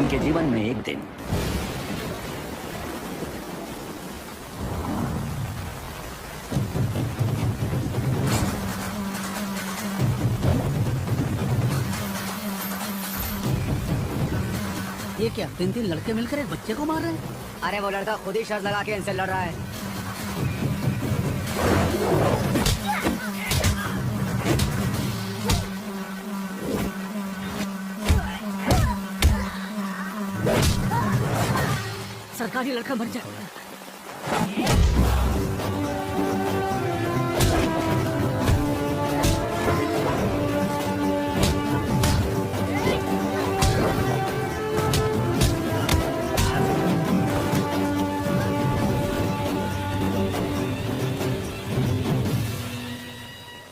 इनके जीवन में एक दिन। ये क्या 3 लड़के मिलकर एक बच्चे को मार रहे हैं? अरे वो लड़का खुद ही शर्त लगा के इनसे लड़ रहा है। सरकारी लड़का मर जाए।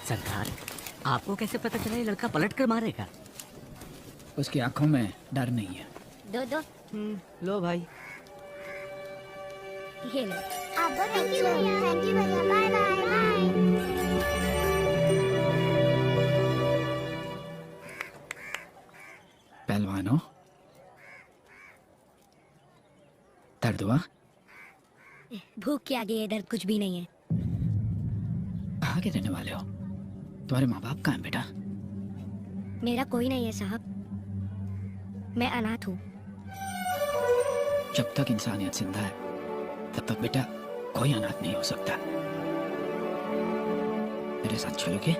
सरकार, आपको कैसे पता चला ये लड़का पलट कर मारेगा? उसकी आंखों में डर नहीं है। दो लो भाई। ये लो। आप थैंक यू भैया, बाय बाय बाय। पहलवानों, दर्द हुआ? भूख के आगे ये दर्द कुछ भी नहीं है। कहाँ के रहने वाले हो? तुम्हारे माँ बाप कहाँ हैं बेटा? मेरा कोई नहीं है साहब, मैं अनाथ हूँ। जब तक इंसानियत जिंदा है तब तक बेटा कोई अनाथ नहीं हो सकता। मेरे साथ चलोगे?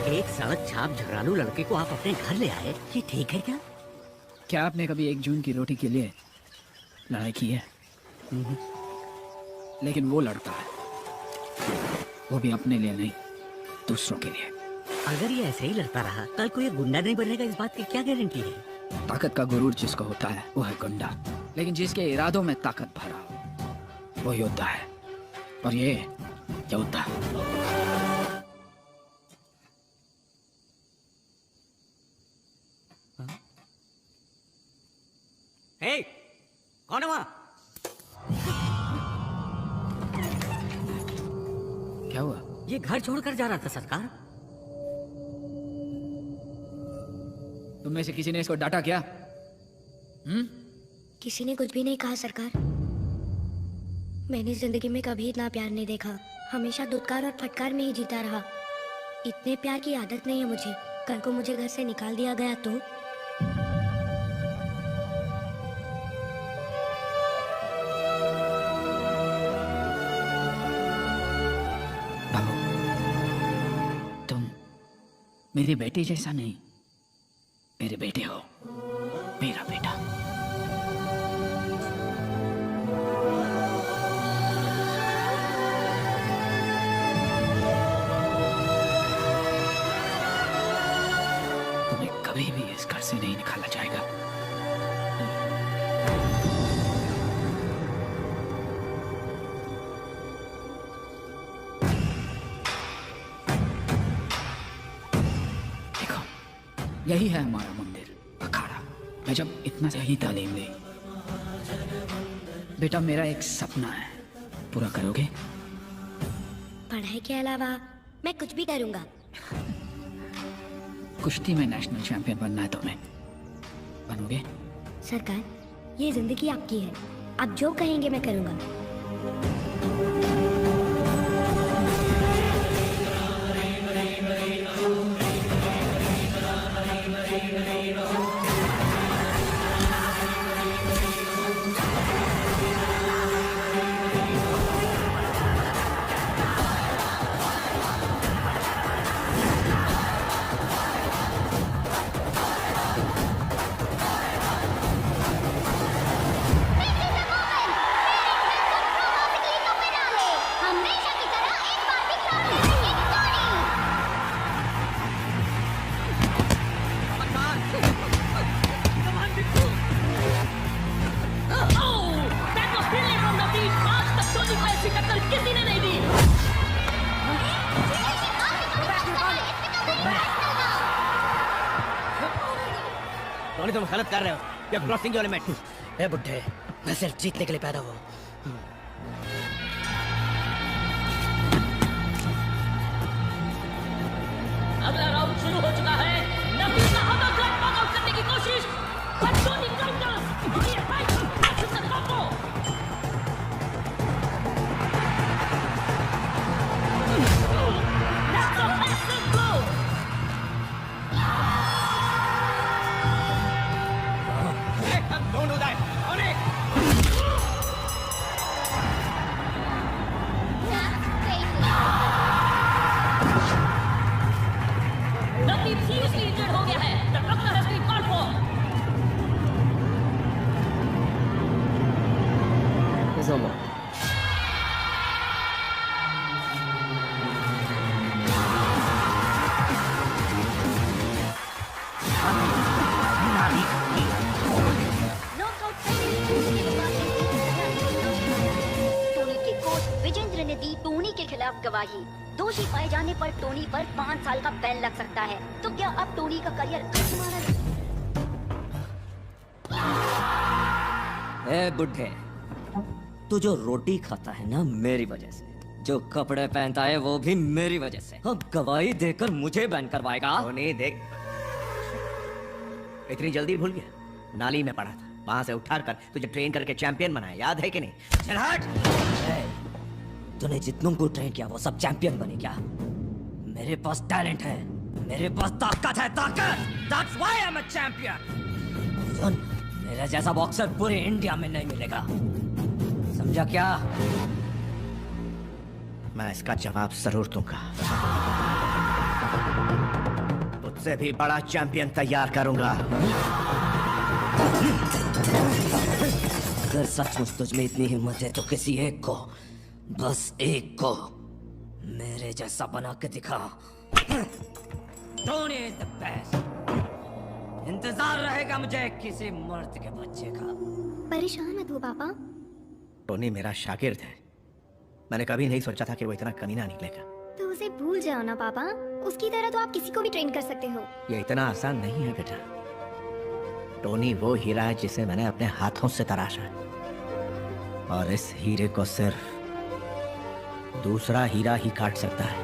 एक सड़क छाप झगड़ालू लड़के को आप अपने घर ले आए, ये ठीक है क्या? क्या आपने कभी 1 जून की रोटी के लिए लड़ाई की है? लेकिन वो लड़ता है, वो भी अपने लिए नहीं, दूसरों के लिए। अगर ये ऐसे ही लड़ता रहा, कल को ये गुंडा नहीं बनेगा, इस बात की क्या गारंटी है? ताकत का गुरूर जिसको होता है वो है गुंडा, लेकिन जिसके इरादों में ताकत भरा हो वो योद्धा है, और ये योद्धा। हे, कौन है वहाँ? क्या हुआ? ये घर छोड़कर जा रहा था सरकार। तुम में से किसी ने इसको डांटा क्या? किसी ने कुछ भी नहीं कहा सरकार। मैंने जिंदगी में कभी इतना प्यार नहीं देखा, हमेशा दुत्कार और फटकार में ही जीता रहा। इतने प्यार की आदत नहीं है मुझे। कल को मुझे घर से निकाल दिया गया तो? बाबू, तुम मेरी बेटी जैसा नहीं, मेरे बेटे हो, मेरा बेटा। तुम्हें कभी भी इस घर से नहीं निकाला जाएगा। देखो, यही है हमारा मंदिर, अखाड़ा। मैं जब इतना सही तालीम ली, बेटा मेरा एक सपना है, पूरा करोगे? पढ़ाई के अलावा मैं कुछ भी करूंगा। कुश्ती में नेशनल चैंपियन बनना है तुम्हें, बनोगे? सरकार, ये जिंदगी आपकी है, आप जो कहेंगे मैं करूंगा। तुम गलत कर रहे हो। ये क्रॉसिंग वाले मैच। ए बुड्ढे, मैं सिर्फ जीतने के लिए पैदा हुआ, अगला राउंड शुरू हो चुका है। नबी का अपरकट नॉकआउट करने की कोशिश, but Tony counters और ये right hook catches the combo। That's a massive blow। Nabi seriously injured हो गया है। The doctor has been called for। Knockout करने के बाद टोनी के कोच विजेंद्र ने दी टोनी के खिलाफ गवाही। दोषी पाए जाने पर टोनी पर 5 साल का बैन लग सकता है। तो क्या अब टोनी का करियर खत्म माना जाए? ए बुड्ढे, तू जो रोटी खाता है ना मेरी वजह से, जो कपड़े पहनता है वो भी मेरी वजह से, अब गवाही देकर मुझे बैन करवाएगा। टोनी देख, इतनी जल्दी भूल गया? नाली में पड़ा था, वहां से उठाकर तुझे ट्रेन करके चैंपियन बनाया, याद है कि नहीं? चल हट। तूने जितनों को ट्रेन किया वो सब चैंपियन बने क्या? मेरे पास टैलेंट है, मेरे पास ताकत है, ताकत। That's why I'm a champion। सुन, मेरा जैसा बॉक्सर पूरे इंडिया में नहीं मिलेगा, समझा क्या? मैं इसका जवाब जरूर दूंगा। मुझसे भी बड़ा चैंपियन तैयार करूंगा। अगर सचमुच तुझ में इतनी हिम्मत है तो किसी एक को, बस एक को मेरे जैसा बना के दिखा। Tony is the best. इंतजार रहेगा मुझे किसी मर्द के बच्चे का। परेशान मत हो पापा। टोनी मेरा शागिर्द है, मैंने कभी नहीं सोचा था कि वो इतना कमीना निकलेगा। तो उसे भूल जाओ ना पापा, उसकी तरह तो आप किसी को भी ट्रेन कर सकते हो। ये इतना आसान नहीं है बेटा। टोनी वो हीरा है जिसे मैंने अपने हाथों से तराशा है, और इस हीरे को सिर्फ दूसरा हीरा ही काट सकता है।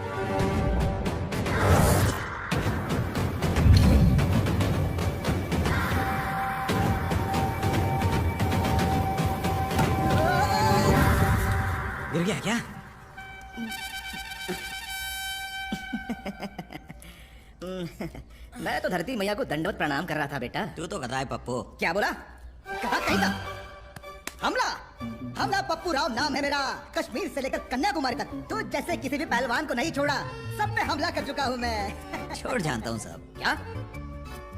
गिर गया क्या? मैं तो धरती मैया को दंडवत प्रणाम कर रहा था बेटा। तू तो गधा है पप्पू। क्या बोला? कहा कहीं था? हमला हमला पप्पू राव नाम है मेरा, कश्मीर से लेकर कन्याकुमारी तक तो जैसे किसी भी पहलवान को नहीं छोड़ा, सब पे हमला कर चुका हूँ मैं। छोड़ जानता हूँ सब। क्या?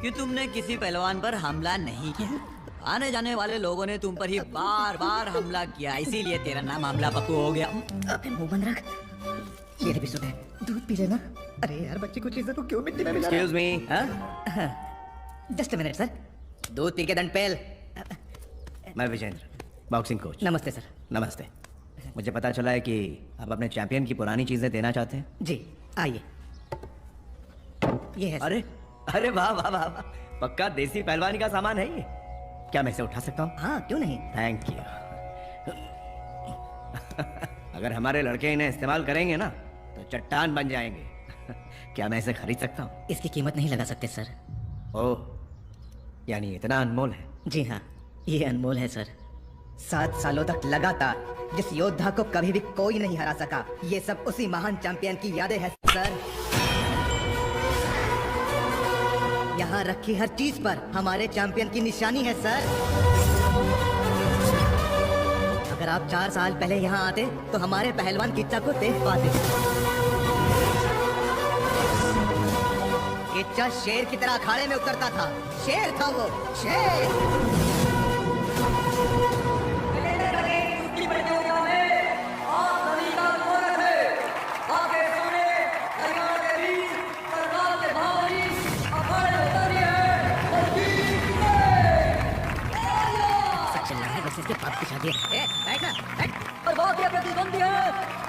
कि तुमने किसी पहलवान पर हमला नहीं किया, आने जाने वाले लोगों ने तुम पर ही बार बार हमला किया, इसीलिए तेरा नाम हमला पप्पू हो गया। अबे मुंह बंद रख। ये भी सुने, दूध पी लेना। अरे यार बच्चे को चीजों को क्यों मिट्टी में मिला? Excuse me. Just minute sir, दूध पी के दंड पेल। मैं विजेंद्र, बॉक्सिंग कोच। नमस्ते सर। नमस्ते। मुझे पता चला है कि आप अपने चैंपियन की पुरानी चीजें देना चाहते हैं। जी आइए, ये है सर। अरे अरे वाह वाह वाह वाह, पक्का देसी पहलवानी का सामान है ये। क्या मैं इसे उठा सकता हूँ? हाँ क्यों नहीं। Thank you. अगर हमारे लड़के इन्हें इस्तेमाल करेंगे ना तो चट्टान बन जाएंगे। क्या मैं इसे खरीद सकता हूँ? इसकी कीमत नहीं लगा सकते सर। ओह, यानी इतना अनमोल है। जी हाँ, ये अनमोल है सर। 7 सालों तक लगातार जिस योद्धा को कभी भी कोई नहीं हरा सका, ये सब उसी महान चैंपियन की यादें हैं सर। यहाँ रखी हर चीज पर हमारे चैंपियन की निशानी है सर। अगर आप 4 साल पहले यहाँ आते तो हमारे पहलवान किच्चा को देख पाते। किच्चा शेर की तरह अखाड़े में उतरता था, शेर था वो, शेर। इसके पाप की शादी है। बैठ ना, बैठ। और बहुत ही प्रतिद्वंदी है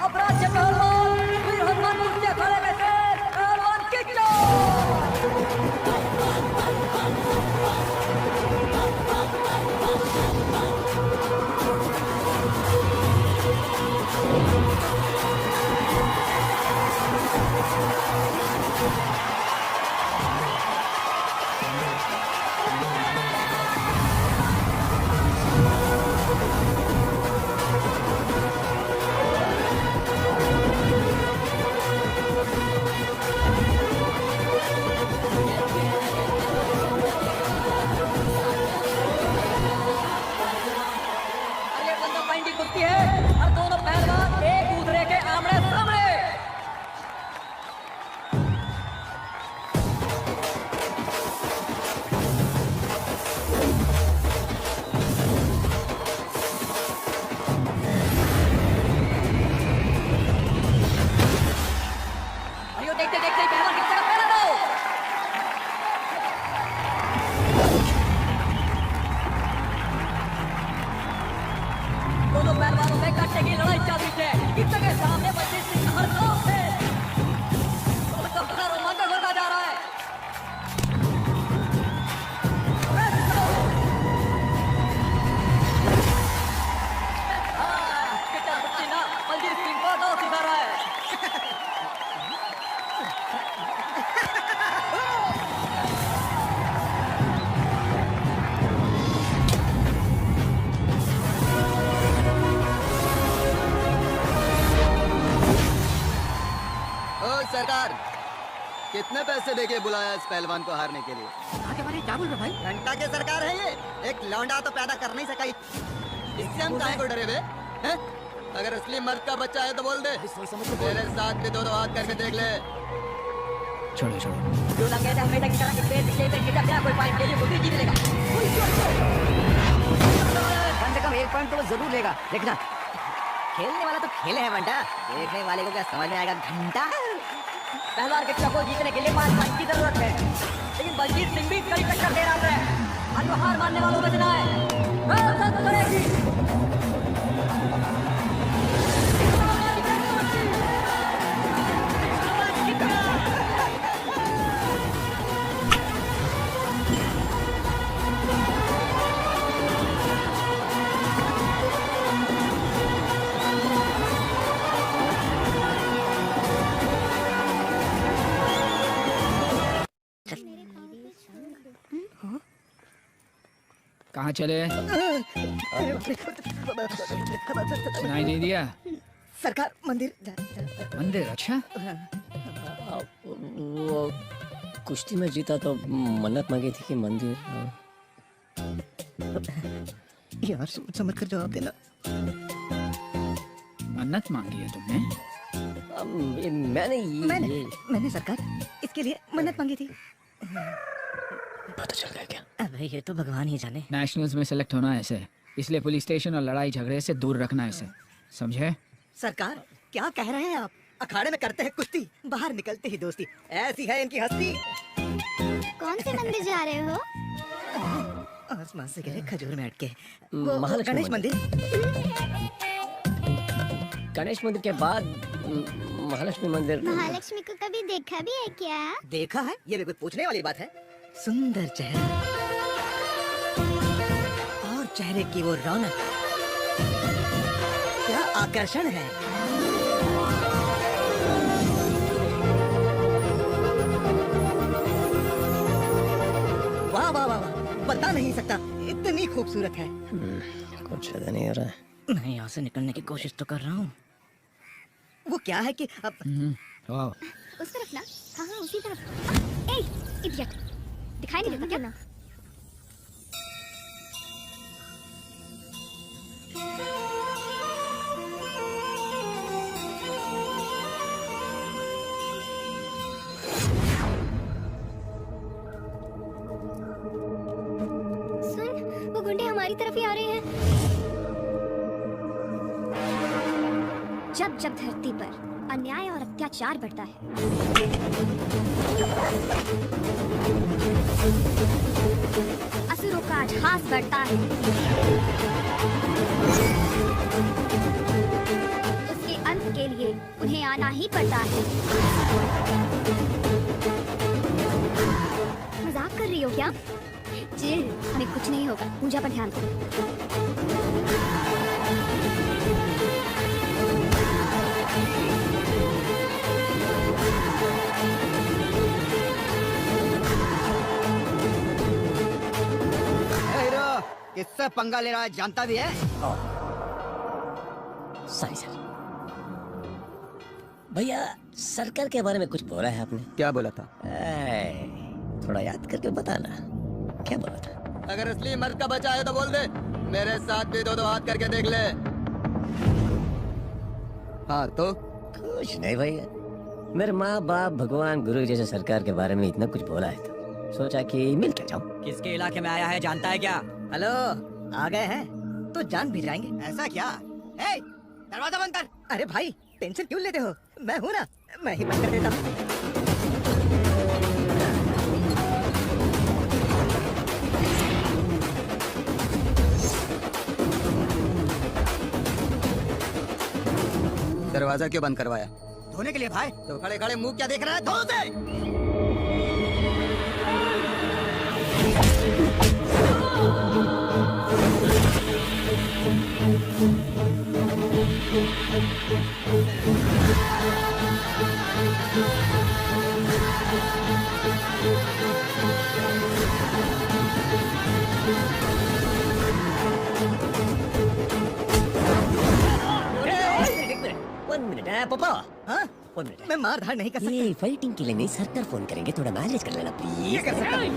अपराध से पहलवान वीर हनुमान मूर्ति अखाड़े में से पहलवान किच्चा। सरकार, कितने पैसे देके बुलाया इस पहलवान को हारने के लिए? आगे बढ़े, क्या बोल रहे हो भाई? घंटा के सरकार है ये, एक लौंडा तो पैदा कर नहीं सका, इससे हम काहे को डरे बे? हैं? अगर असली मर्द का बच्चा है तो बोल दे, मेरे साथ भी दो दो हाथ करके देख ले। छोड़ो छोड़ो। जो लगे थे हमेशा की तरह कितने कोई पॉइंट के लिए वो भी जीत लेगा। कम से कम एक पॉइंट तो वो जरूर लेगा, देखना। खेलने वाला तो खेले है बंटा, देखने वाले को क्या समझ में आएगा घंटा। पहलवान के को जीतने के लिए 5 पॉइंट की जरूरत है, लेकिन बलजीत सिंह भी कड़ी टक्कर दे रहा है। आज तो हार मानने वालों में बचना है। कहाँ चले? सुनाई नहीं दिया? सरकार मंदिर मंदिर? अच्छा। वो कुश्ती में जीता तो मन्नत मांगी थी कि मंदिर। यार सोच समझ कर जवाब देना। मन्नत मांगी है तुमने? मैंने सरकार इसके लिए मन्नत मांगी थी। पता चल गया क्या? अबे ये तो भगवान ही जाने। नेशनल्स में सेलेक्ट होना है इसे, इसलिए पुलिस स्टेशन और लड़ाई झगड़े से दूर रखना है इसे, समझे? सरकार क्या कह रहे हैं आप? अखाड़े में करते हैं कुश्ती, बाहर निकलते ही दोस्ती, ऐसी है इनकी हस्ती। कौन से मंदिर जा रहे हो? आसमान से गिरे खजूर में अटके। महालक्ष्मी गणेश मंदिर। गणेश मंदिर के बाद महालक्ष्मी मंदिर। महालक्ष्मी को कभी देखा भी है क्या? देखा है? ये भी कुछ पूछने वाली बात है? सुंदर चेहरा और चेहरे की वो रौनक, क्या आकर्षण है। वाह वाह वाह वाह, बता नहीं सकता, इतनी खूबसूरत है। कुछ ज्यादा नहीं हो रहा है। मैं यहाँ से निकलने की कोशिश तो कर रहा हूँ। वो क्या है कि अब वाह। उस तरफ ना? हाँ हाँ उसी तरफ। ए, इडियट, दिखाई नहीं देता क्या? ना सुन, वो गुंडे हमारी तरफ ही आ रहे हैं। जब जब धरती पर अन्याय और अत्याचार बढ़ता है, असुरों का अट्टहास बढ़ता है, उसके अंत के लिए उन्हें आना ही पड़ता है। मजाक कर रही हो क्या? चिल, हमें कुछ नहीं होगा, पूजा पर ध्यान दो। किससे पंगा ले रहा है जानता भी है? Sorry sir. भैया सरकार के बारे में कुछ बोला है आपने? क्या बोला था? थोड़ा याद करके बताना, क्या बोला था? अगर असली मर्द का बच्चा है तो बोल दे, मेरे साथ भी दो दो हाथ करके देख ले। हाँ तो कुछ नहीं भैया, मेरे माँ बाप भगवान गुरु जैसे सरकार के बारे में इतना कुछ बोला है तो सोचा कि मिल के जाऊं। किसके इलाके में आया है जानता है क्या? हेलो, आ गए हैं तो जान भी जाएंगे। ऐसा क्या? ए, दरवाजा बंद कर। अरे भाई टेंशन क्यों लेते हो, मैं हूँ ना, मैं ही बंद कर देता हूँ। दरवाजा क्यों बंद करवाया? धोने के लिए भाई। तो खड़े खड़े मुंह क्या देख रहा है, धो दे। One minute, पापा। हाँ? 1 मिनट मैं मार धाड़ नहीं कर सकता। ये फाइटिंग के लिए नहीं, सरकार फोन करेंगे, थोड़ा मैनेज कर लेना प्लीज। ये कर सकता हूँ।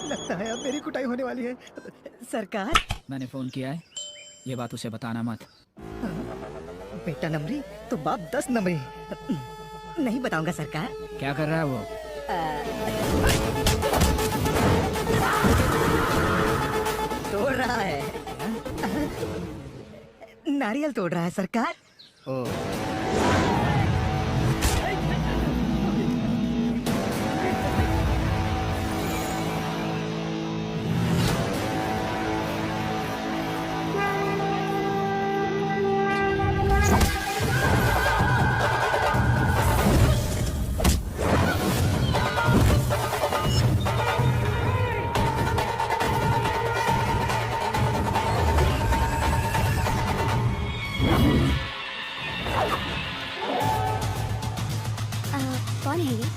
लगता है अब मेरी कुटाई होने वाली है। सरकार, मैंने फोन किया है, ये बात उसे बताना मत। बेटा नमरी तो बाप 10 नमरी। नहीं बताऊंगा सरकार। क्या कर रहा है वो? तोड़ रहा है, नारियल तोड़ रहा है सरकार। कौन है ये?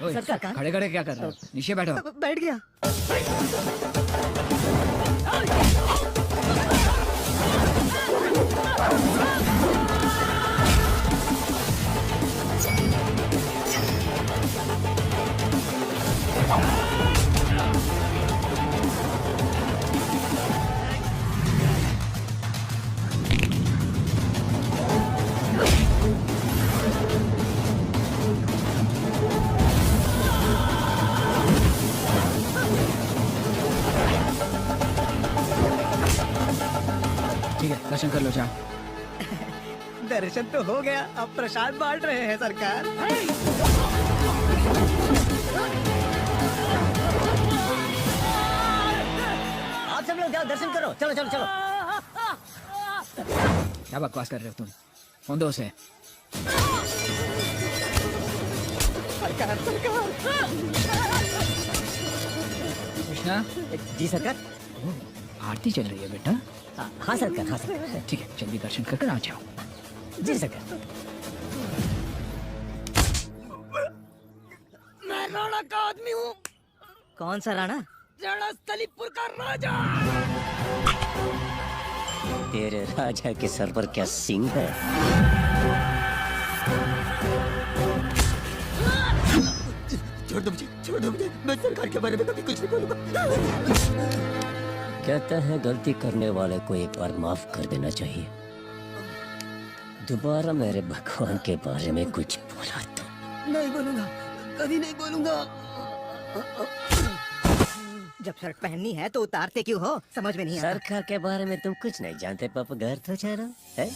ओए, सरकार। खड़े खड़े क्या कर रहे हो? नीचे बैठो। बैठ गया। ठीक है, दर्शन कर लो, जाओ। दर्शन तो हो गया, अब प्रसाद बांट रहे हैं सरकार। आप सब लोग जाओ दर्शन करो, चलो चलो चलो। क्या बकवास कर रहे हो तुम? फोन दो उसे। सरकार सरकार। कृष्णा, जी सरकार। आरती चल रही है बेटा। हाँ सरकार, हाँ सरकार। ठीक है, जल्दी दर्शन कर आ जाओ। जी सरकार। मैं राणा का आदमी हूँ, कौन सा राणा? रणस्थलीपुर का राजा। तेरे राजा के सर पर क्या सिंह है? छोड़ दो मुझे, मैं सरकार के बारे में कभी कुछ नहीं बोलूंगा। कहता है गलती करने वाले को एक बार माफ कर देना चाहिए। दोबारा मेरे भगवान के बारे में कुछ बोला तो नहीं बोलूंगा, कभी नहीं बोलूंगा। जब शर्ट पहननी है तो उतारते क्यों हो, समझ में नहीं आता। सरकार के बारे में तुम कुछ नहीं जानते पापा, घर तो चलो है।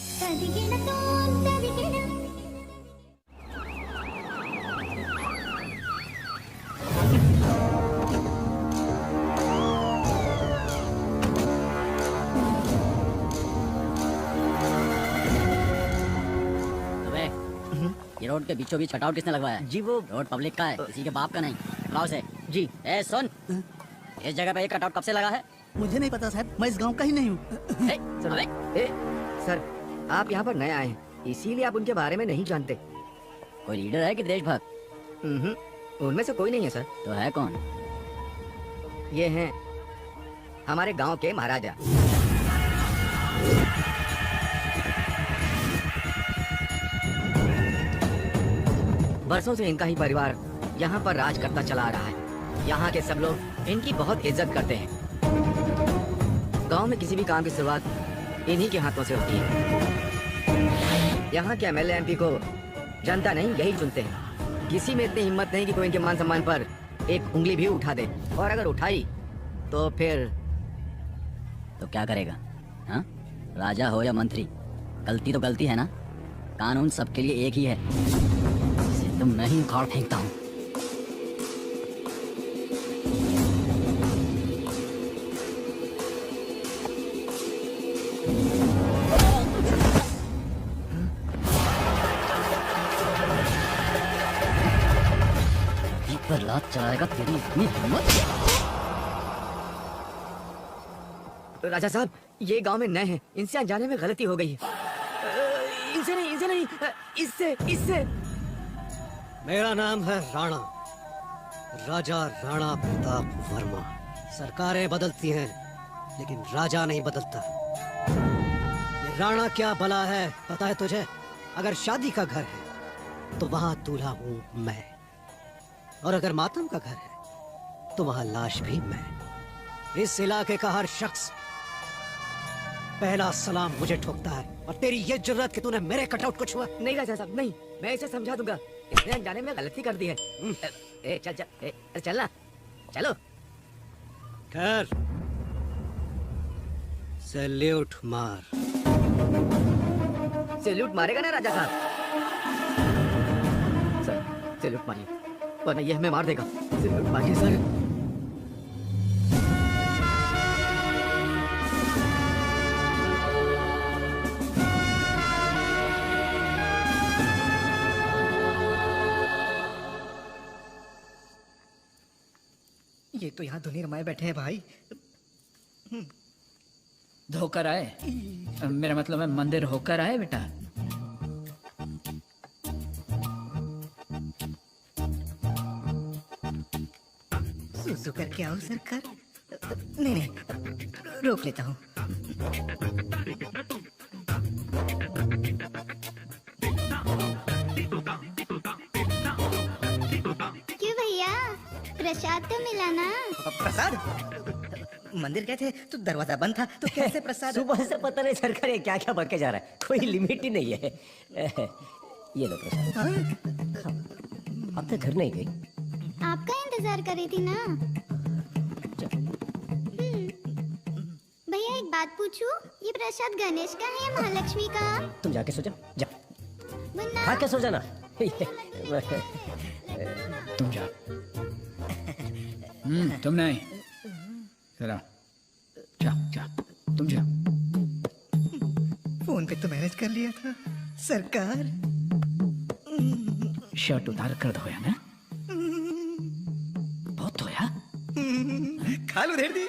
ये रोड के बीचों बीच कटआउट किसने लगवाया है? जी वो रोड पब्लिक का है, किसी के बाप का नहीं। बुलाओ से। जी ए सुन, इस जगह पे ये कटआउट कब से लगा है? मुझे नहीं पता साहब, मैं इस गांव का ही नहीं हूँ। ए, अबे, सर आप यहाँ पर नए आए हैं, इसीलिए आप उनके बारे में नहीं जानते। कोई लीडर है कि देशभक्त? उनमें से कोई नहीं है सर। तो है कौन? ये हैं हमारे गांव के महाराजा। बरसों से इनका ही परिवार यहाँ पर राज करता चला आ रहा है। यहाँ के सब लोग इनकी बहुत इज्जत करते हैं। गांव में किसी भी काम की शुरुआत इन्हीं के हाथों से होती है। यहाँ के एमएलए एमपी को जनता नहीं यही चुनते हैं। किसी में इतनी हिम्मत नहीं कि कोई इनके मान सम्मान पर एक उंगली भी उठा दे, और अगर उठाई तो फिर तो क्या करेगा? हाँ, राजा हो या मंत्री, गलती तो गलती है ना। कानून सबके लिए एक ही है, इसे तो मैं ही उखाड़ फेंकता हूँ। पर लात चलाएगा तेरी इतनी हिम्मत? राजा साहब, ये गांव में नए हैं, इनसे अनजाने में गलती हो गई है। इनसे नहीं, इससे इससे। मेरा नाम है राणा, राजा राणा प्रताप वर्मा। सरकारें बदलती हैं लेकिन राजा नहीं बदलता। ये राणा क्या भला है पता है तुझे? अगर शादी का घर है तो वहां दूल्हा हूं मैं, और अगर मातम का घर है तो वहां लाश भी मैं। इस इलाके का हर शख्स पहला सलाम मुझे ठोकता है, और तेरी ये जुर्रत कि तूने मेरे कटआउट को छुआ। नहीं राजा साहब, नहीं, मैं इसे समझा दूंगा। इसने अनजाने में गलती कर दी है। चल ना, चलो। खैर, सैल्यूट मार। सैल्यूट मारेगा ना राजा साहब? सर, सैल्यूट मारिए, वरना ये हमें मार देगा। सैल्यूट मारिए सर। ये तो यहाँ धुनी रमाए बैठे हैं भाई। धोकर आए? मेरा मतलब है मंदिर होकर आए बेटा। सुसु करके आओ सरकार। नहीं, रोक लेता हूँ। क्यों भैया, प्रसाद तो मिला ना? प्रसाद? मंदिर गए थे तो दरवाजा बंद था, तो कैसे प्रसाद? सुबह से पता नहीं सरकार ये क्या क्या बन के जा रहा है, कोई लिमिट ही नहीं है। ये लो प्रसाद। अब तक घर नहीं गई? आपका इंतजार कर रही थी ना। भैया एक बात पूछूं, ये प्रसाद गणेश का है या महालक्ष्मी का? तुम जाके सो जा, जा। मुन्ना, खा के सो जाना। तुम जा। तुम नहीं, जरा जा, तुम जा। फोन पे तो मैनेज कर लिया था सरकार। शर्ट उतार कर धोया ना? बहुत धोया। खाल उधेड़ दी।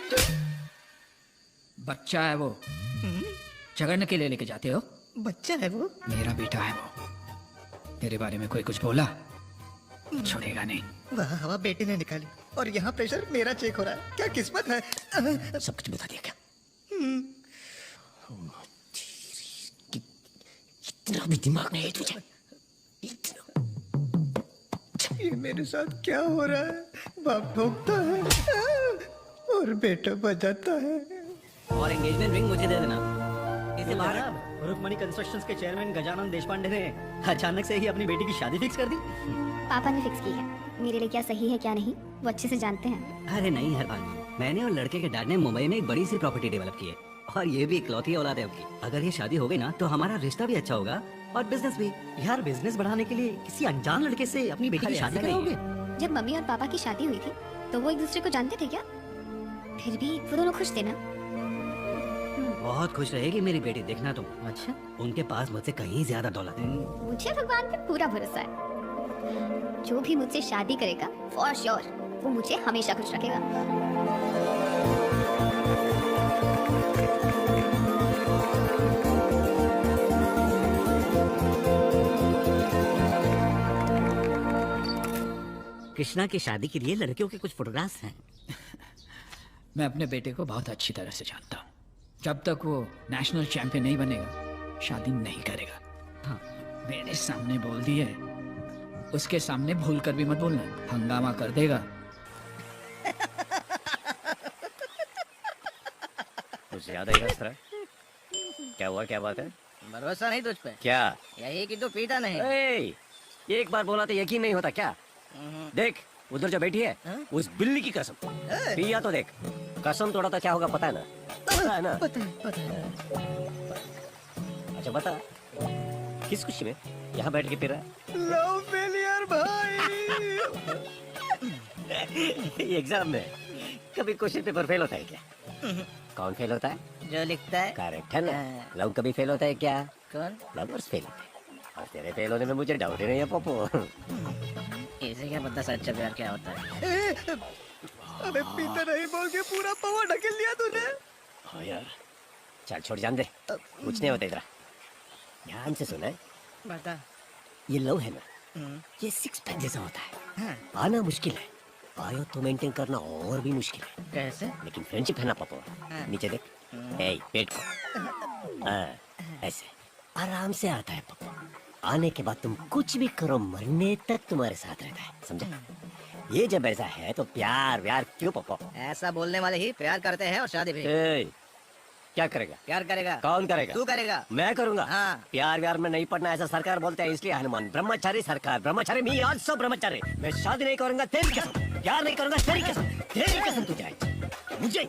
बच्चा है वो, झगड़ने के लिए लेके जाते हो? बच्चा है वो? मेरा बेटा है वो। तेरे बारे में कोई कुछ बोला छोड़ेगा नहीं। वह हवा बेटे ने निकाली, और यहाँ प्रेशर मेरा चेक हो रहा है। क्या किस्मत है। सब कुछ बता दिया क्या? इतना भी दिमाग नहीं है तुझे? ये मेरे साथ क्या हो रहा है? बाप ठोकता है और बेटा बजाता है। और एंगेजमेंट रिंग मुझे दे देना। इसे बाहर रुक्मणी कंस्ट्रक्शंस के चेयरमैन गजानन देशपांडे ने अचानक से ही अपनी बेटी की शादी फिक्स कर दी। पापा ने फिक्स की है। मेरे लिए क्या सही है क्या नहीं वो अच्छे से जानते हैं। अरे नहीं हरपाल, मैंने और लड़के के डैड ने मुंबई में एक बड़ी सी प्रॉपर्टी डेवलप की है, और ये भी इकलौती औलाद है उनकी। अगर ये शादी हो गई ना तो हमारा रिश्ता भी अच्छा होगा और बिजनेस भी। यार बिजनेस बढ़ाने के लिए किसी अनजान लड़के से अपनी बेटी की अरे शादी ऐसा नहीं कराओगे? जब मम्मी और पापा की शादी हुई थी तो वो एक दूसरे को जानते थे क्या? फिर भी वो दोनों खुश थे ना? बहुत खुश रहेगी मेरी बेटी, देखना तुम। अच्छा, उनके पास मुझसे कहीं ज्यादा दौलत है। मुझे भगवान पे पूरा भरोसा है। जो भी मुझसे शादी करेगा फॉर श्योर वो मुझे हमेशा खुश रखेगा। कृष्णा की शादी के लिए लड़कियों के कुछ फोटोग्राफ्स हैं। मैं अपने बेटे को बहुत अच्छी तरह से जानता हूँ। जब तक वो नेशनल चैंपियन नहीं बनेगा शादी नहीं करेगा। हाँ, मेरे सामने बोल दिए, उसके सामने भूल कर भी मत बोलना, हंगामा कर देगा। कुछ ज्यादा ही हंस रहा है। क्या हुआ, क्या बात है? भरोसा नहीं तुझ पे? क्या? यही कि तू पीता नहीं। ए, एक बार बोला तो यकीन नहीं होता क्या? देख उधर जो बैठी है उस बिल्ली की कसम पिया तो देख, कसम तोड़ा तो क्या होगा पता है ना? पता है ना? पता है। अच्छा बता, किस खुशी में यहाँ बैठ के पी रहा है? लव फेलियर भाई। एग्जाम में कभी क्वेश्चन पेपर फेल होता है क्या? कौन फेल होता है? जो लिखता है। करेक्ट है ना? लव कभी फेल होता है क्या? कौन? लवर्स फेल होते हैं। और तेरे फेल होने में मुझे डाउट ही नहीं है पप्पू। इसे क्या पता सच्चा प्यार क्या होता है? अबे पीते नहीं बोल के पूरा पवा ढकेल लिया तूने। हाँ यार, चल छोड़ जान दे, कुछ नहीं होता इधर। ध्यान से सुना है, बता। ये लव है ना, ये सिक्स पैक जैसा होता है। आना मुश्किल है, आयो तो मेंटेन करना और भी मुश्किल है। कैसे? लेकिन फ्रेंडशिप है ना पप्पू, नीचे देख, ए पेट को, ऐसे आराम से आता है पप्पू। आने के बाद तुम कुछ भी करो, मरने तक तुम्हारे साथ रहता है, समझा? ये जब ऐसा है तो प्यार व्यार क्यों पप्पू? ऐसा बोलने वाले ही प्यार करते हैं और शादी भी। क्या करेगा? प्यार करेगा। कौन करेगा? तू करेगा। मैं करूंगा। हाँ। प्यार व्यार में नहीं पड़ना ऐसा सरकार बोलते हैं, इसलिए हनुमान ब्रह्मचारी सरकार ब्रह्मचारी, मी आल्सो ब्रह्मचारी। मैं शादी नहीं करूंगा तेरी कसम, प्यार नहीं करूंगा तेरी कसम, तेरी कसम तुझे आई। मुझे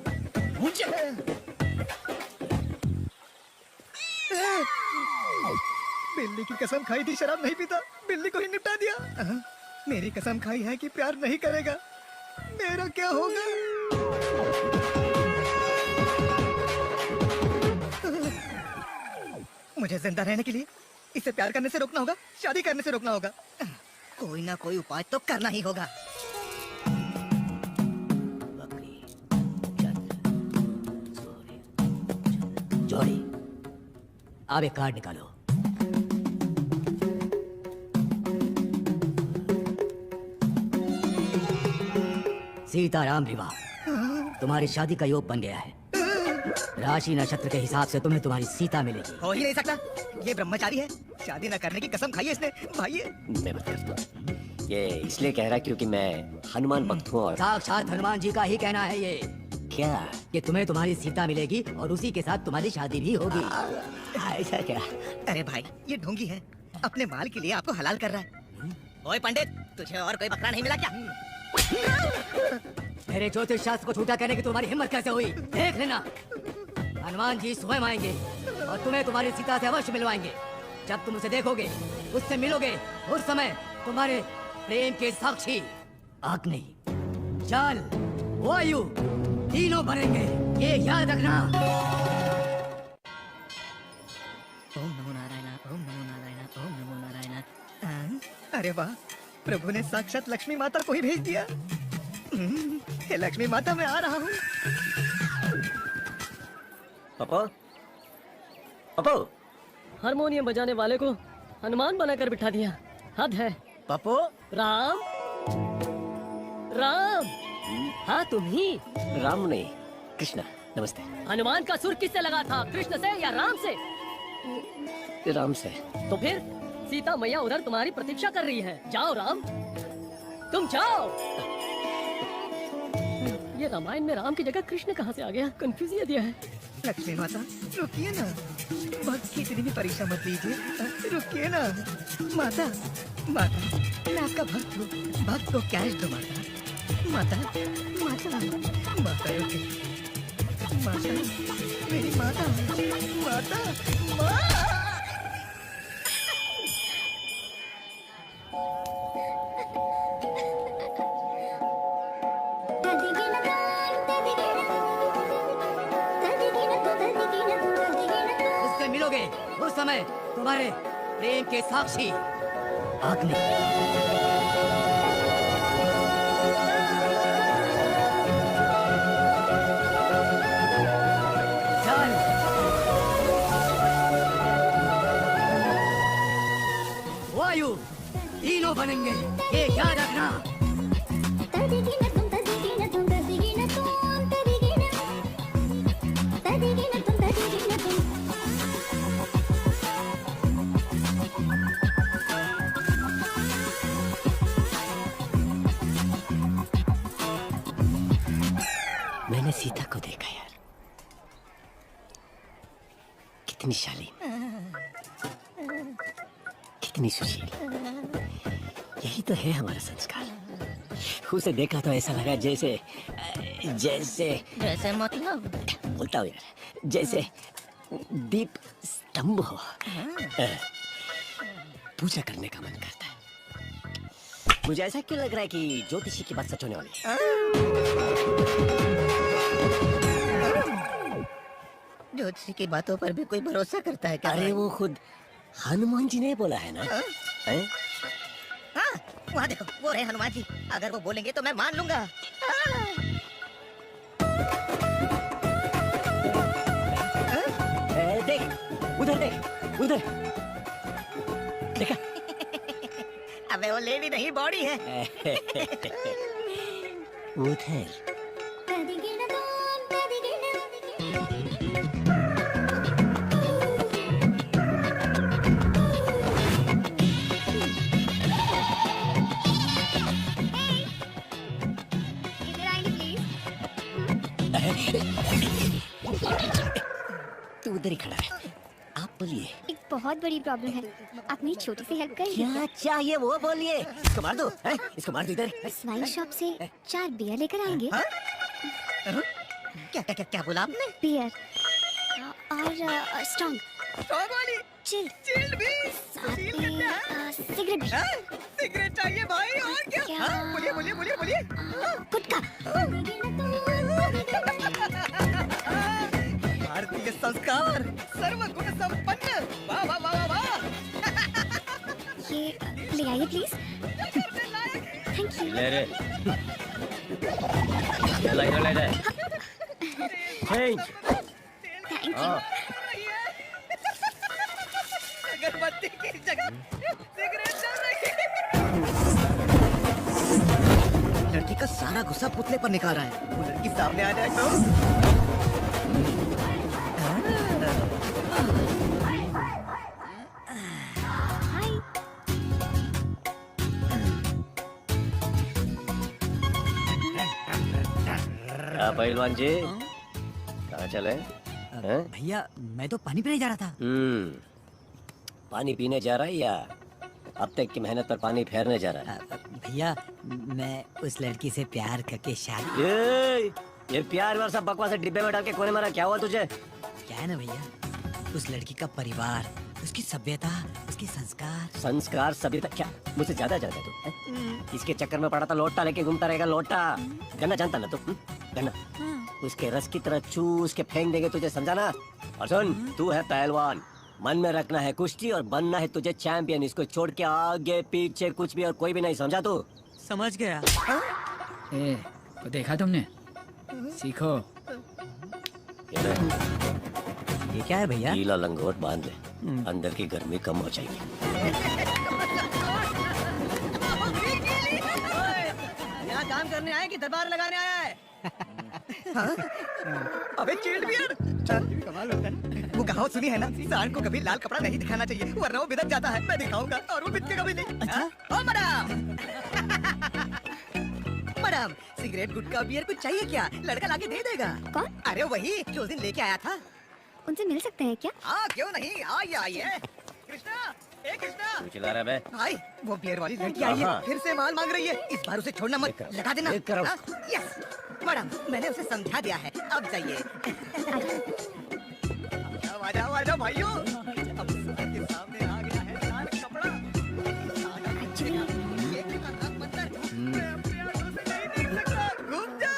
बिल्ली की कसम खाई थी शराब नहीं पीता, बिल्ली को ही निपटा दिया। मेरी कसम खाई है कि प्यार नहीं करेगा, मेरा क्या होगा? मुझे जिंदा रहने के लिए इसे प्यार करने से रोकना होगा, शादी करने से रोकना होगा। कोई ना कोई उपाय तो करना ही होगा। बकरी, चंद्र, सूर्य, जोड़ी। अब एक कार्ड निकालो। सीताराम विवाह, तुम्हारी शादी का योग बन गया है। राशि नक्षत्र के हिसाब से तुम्हें तुम्हारी सीता मिलेगी। हो ही नहीं सकता, ये ब्रह्मचारी है, शादी न करने की कसम खाई है इसने। भाई मैं बता दूं, ये इसलिए कह रहा क्योंकि मैं हनुमान भक्त हूँ और साक्षात हनुमान जी का ही कहना है ये, क्या कि तुम्हें तुम्हारी सीता मिलेगी और उसी के साथ तुम्हारी शादी भी होगी। ऐसा क्या? अरे भाई ये ढोंगी है, अपने माल के लिए आपको हलाल कर रहा है। ओए पंडित, तुझे और कोई बकरा नहीं मिला क्या? मेरे ज्योतिष शास्त्र को झूठा कहने की तुम्हारी हिम्मत कैसे हुई? देख लेना, हनुमान जी स्वयं आएंगे और तुम्हें तुम्हारी सीता से अवश्य मिलवाएंगे। जब तुम उसे देखोगे, उससे मिलोगे, उस समय तुम्हारे प्रेम के साक्षी अग्नि, जल, वायु तीनों बनेंगे, ये याद रखना। ओम नमो नारायण, ओम नमो नारायण, ओम नमो नारायण। अरे वाह, प्रभु ने साक्षात लक्ष्मी माता को ही भेज दिया। हे लक्ष्मी माता, मैं आ रहा हूँ। पप्पू, पप्पू, हारमोनियम बजाने वाले को हनुमान बनाकर बिठा दिया, हद है। पप्पू, राम, राम, हाँ तुम ही। राम नहीं, कृष्णा, नमस्ते। हनुमान का सुर किससे लगा था, कृष्ण से या राम से? राम से। तो फिर सीता मैया उधर तुम्हारी प्रतीक्षा कर रही है, जाओ राम, तुम जाओ। ये रामायण में राम की जगह कृष्ण कहाँ से आ गया? कंफ्यूज दिया है। लक्ष्मी माता रुकिए ना, भक्त की इतनी भी परीक्षा मत लीजिए, रुकिए ना। माता, माता मैं आपका भक्त हूँ, भक्त को कैश दो माता। माता, माता, माता रुकिए, माता, मेरी माता, माता, माता। उससे मिलोगे, उस समय तुम्हारे प्रेम के साक्षी अग्नि, जल, वायु तीनों बनेंगे, ये याद रखना। मैंने सीता को देखा यार, कितनी शालीन, कितनी सुशील, यही तो है हमारा संस्कार। उसे देखा तो ऐसा लगा जैसे जैसे जैसे मतलब बोलता हूँ यार, जैसे दीप स्तंभ हो। पूजा करने का मन करता है। मुझे ऐसा क्यों लग रहा है कि ज्योतिषी की बात सच होने वाली है? ज्योतिषी की बातों पर भी कोई भरोसा करता है क्या? अरे वो खुद हनुमान जी ने बोला है ना। हैं? हाँ, वहाँ देखो वो रहे हनुमान जी। अगर वो बोलेंगे तो मैं मान लूंगा। देख उधर, देख उधर, देखा? अबे वो लेडी नहीं बॉडी है। उधर इधर आएंगे प्लीज। तू उधर ही खड़ा है। आप बोलिए एक बहुत बड़ी प्रॉब्लम है, अपनी छोटी सी हेल्प करेंगे? क्या चाहिए वो बोलिए। इसको मार दो, हैं? इसको मार दो इधर। वाइन शॉप से 4 बियर लेकर आएंगे। क्या क्या क्या क्या बोला आपने? बियर और स्ट्रॉन्ग चिल भी साथ में सिगरेट भी। सिगरेट चाहिए भाई और क्या? बोलिए बोलिए बोलिए बोलिए। गुटखा। भारतीय संस्कार सर्वगुण संपन्न। वाह वाह वाह वाह। ये ले आइए प्लीज। Thank you. ले रे, ले इधर ले जाए। Thank thank you. अगरबत्ती की जगह सिगरेट चल रही है। लड़की का सारा गुस्सा पुतले पर निकाल रहा है। वो लड़की सामने आ जाए तो हाय। पहलवान जी कहाँ चले? हैं? भैया मैं तो पानी पीने जा रहा था। पानी पीने जा रहा है या अब तक की मेहनत पर पानी फेरने जा रहा है? भैया मैं उस लड़की से प्यार करके शादी। ये प्यार वार सब बकवास डिब्बे में डाल के कोने मारा, क्या हुआ तुझे? क्या है ना भैया, उस लड़की का परिवार, उसकी सभ्यता, उसके संस्कार। संस्कार सभ्यता क्या मुझसे ज्यादा जानता है तू? हैं? इसके चक्कर में पड़ा था, लोटा लेके घूमता रहेगा। लोटा गन्ना जानता ना तू? गन्ना उसके रस की तरह चूस के फेंक देंगे तुझे, समझा ना? और सुन, तू है पहलवान, मन में रखना है कुश्ती और बनना है तुझे चैंपियन। इसको छोड़ के आगे पीछे कुछ भी और कोई भी नहीं, समझा तू? समझ गया। ए, तो देखा तुमने? सीखो। ये क्या है भैया? गीला लंगोट बांध ले, अंदर की गर्मी कम हो जाएगी। यहाँ काम करने आए कि दरबार लगाने आया है? अबे चिल्ड बियर। कमाल होता है। वो कहावत सुनी है ना, सांड को कभी लाल कपड़ा नहीं दिखाना चाहिए वरना वो बिदक जाता है। मैं दिखाऊंगा और वो बिदके कभी नहीं। अच्छा? ओ मैडम, मैडम सिगरेट गुटखा बियर कुछ चाहिए क्या? लड़का लाके दे देगा। कौन? अरे वही जो उस दिन लेके आया था। उनसे मिल सकते हैं क्या? हाँ क्यों नहीं, आइए आइए। कृष्णा, ए कृष्णा। तू चिल्ला रहा है बे? भाई वो बियर वाली लड़की आई है, फिर से माल मांग रही है। इस बार उसे छोड़ना मत, लगा देना। हाँ? यस मैडम, मैंने उसे समझा दिया है, अब जाइए। आ जाओ आ जाओ भाइयों, अब सबके सामने आ गया है लाल कपड़ा। ये खतरनाक मंदिर, मैं अपनी आंखों से नहीं देख सकता। घूम जाओ।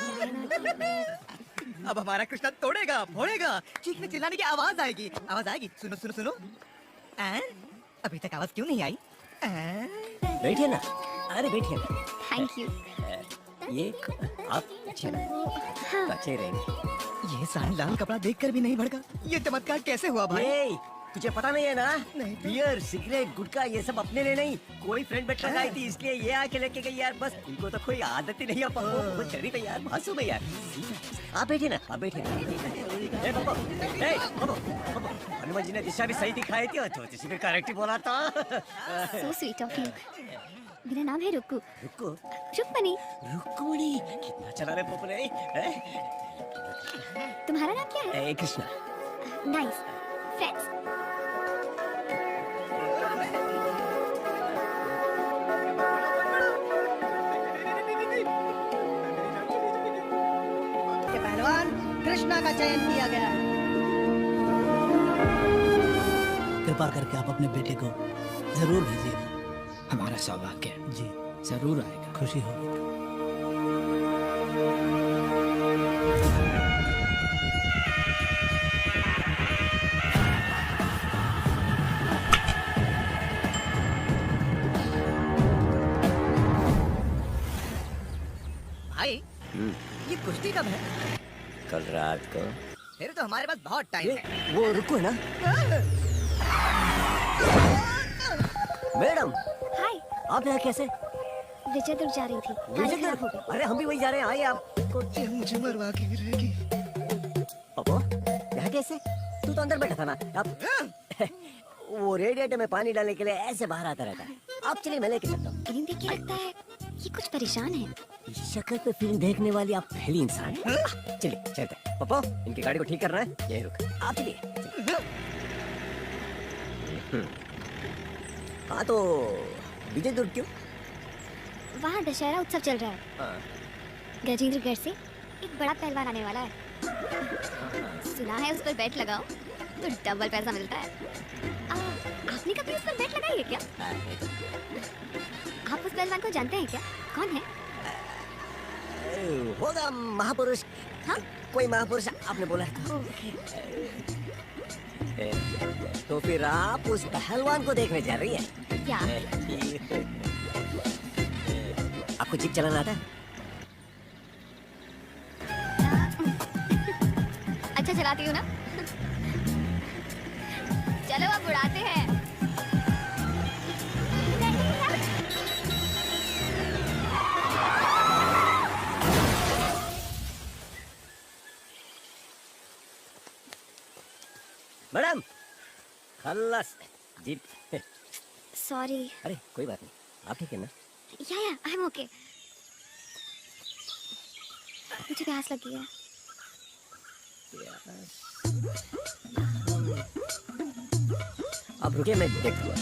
अब हमारा कृष्णा तोड़ेगा फोड़ेगा, चीखने चिल्लाने की आवाज आएगी। आवाज आएगी, सुनो सुनो सुनो। अभी तक आवाज क्यों नहीं आई? बैठिए ना, अरे बैठिए ना। Thank you. ये आप अच्छे अच्छे रहेंगे। ये साड़ी लाल कपड़ा देखकर भी नहीं भड़का। ये चमत्कार कैसे हुआ भाई? ये तुझे पता नहीं है ना? नहीं। बियर सिगरेट गुटखा ये सब अपने लिए नहीं, कोई फ्रेंड बैठ लगाई थी इसलिए ये आके लेके गई यार। बस इनको तो कोई आदत ही नहीं है। वो शरीफ है यार, मासूम है यार। आप बैठिए ना, आप बैठिए ना। ए बाबा, ए बाबा, हनुमान जी ने दिशा भी सही दिखाई थी और ज्योतिषी भी करेक्ट बोला था। So sweet of you. मेरा नाम है रुक्कू। रुको, रुक्मणी। रुक्मणी कितना चला रे पोपरे। तुम्हारा नाम क्या है? कृष्णा। Nice friends. कृष्णा का चयन किया गया है। कृपा करके आप अपने बेटे को जरूर भेजिएगा। हमारा सौभाग्य जी जरूर आएगा। खुशी हो। भाई ये कुश्ती कब है? कल रात को। फिर तो हमारे पास बहुत टाइम है। वो रुको ना मैडम। हाय, आप यहाँ कैसे? विजय दुर्ग जा रही थी। गाड़ी खराब हो गई। अरे हम भी वही जा रहे हैं, आइए आप। ये मुझे मरवा के गिरेगी। पापा यहाँ कैसे? तू तो अंदर बैठा था ना। अब वो रेडिएटर में पानी डालने के लिए ऐसे बाहर आता रहता है। आप चलिए, मैं लेके चलता हूँ। इन्हें देख के लगता है ये कुछ परेशान है। शक्ल पे फिल्म देखने वाली आप पहली इंसान हैं। चलिए चलते हैं। पापा इनकी गाड़ी को ठीक करना है, यही रुक। आप चलिए। हाँ तो विजय दुर्ग क्यों? वहाँ दशहरा उत्सव चल रहा है। गजेंद्रगढ़ से एक बड़ा पहलवान आने वाला है। सुना है उस पर बैट लगाओ तो डबल पैसा मिलता है। आपने कभी उस पर बैट लगाई है क्या? आप उस पहलवान को जानते हैं क्या? कौन है? होगा महापुरुष। हाँ? कोई महापुरुष आपने बोला है। तो फिर आप उस पहलवान को देखने जा रही है क्या? आपको जीप चलाना आता है? अच्छा चलाती हूँ ना। चलो अब उड़ाते हैं। मैडम खल्लास जीप। सॉरी। अरे कोई बात नहीं, आप ठीक है ना? या आई एम ओके। मुझे प्यास लगी है। आप रुकिए, मैं देखूंगा।